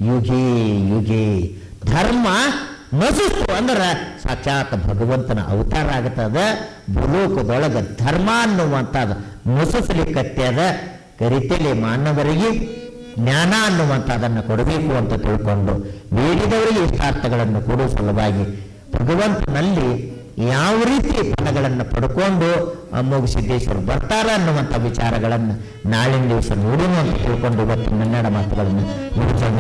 ಯುಗೇ ಯುಗೇ. ಧರ್ಮ ನಶಿಸ್ತು ಅಂದ್ರೆ ಸಾಕ್ಷಾತ್ ಭಗವಂತನ ಅವತಾರ ಆಗುತ್ತದೆ. ಭೂಲೋಕದೊಳಗೆ ಧರ್ಮ ಅನ್ನುವಂಥದ್ದು ನಶಿಸಲಿಕ್ಕತ್ಯದ ಕರಿತಲೆ ಮಾನವರಿಗೆ ಜ್ಞಾನ ಅನ್ನುವಂಥದ್ದನ್ನು ಕೊಡಬೇಕು ಅಂತ ತಿಳ್ಕೊಂಡು ಬೇಡಿದವರಿಗೆ ಇಷ್ಟಾರ್ಥಗಳನ್ನು ಕೊಡುವ ಸಲುವಾಗಿ ಭಗವಂತನಲ್ಲಿ ಯಾವ ರೀತಿ ಫಲಗಳನ್ನು ಪಡ್ಕೊಂಡು ಅಮ್ಮೋಗ ಸಿದ್ದೇಶ್ವರ ಬರ್ತಾರ ಅನ್ನುವಂಥ ವಿಚಾರಗಳನ್ನು ನಾಳಿನ ದಿವಸ ನೋಡೋಣ ಅಂತ ತಿಳ್ಕೊಂಡು ಇವತ್ತು ಕನ್ನಡ ಮಾತುಗಳನ್ನು ಮುಗಿಸೋಣ.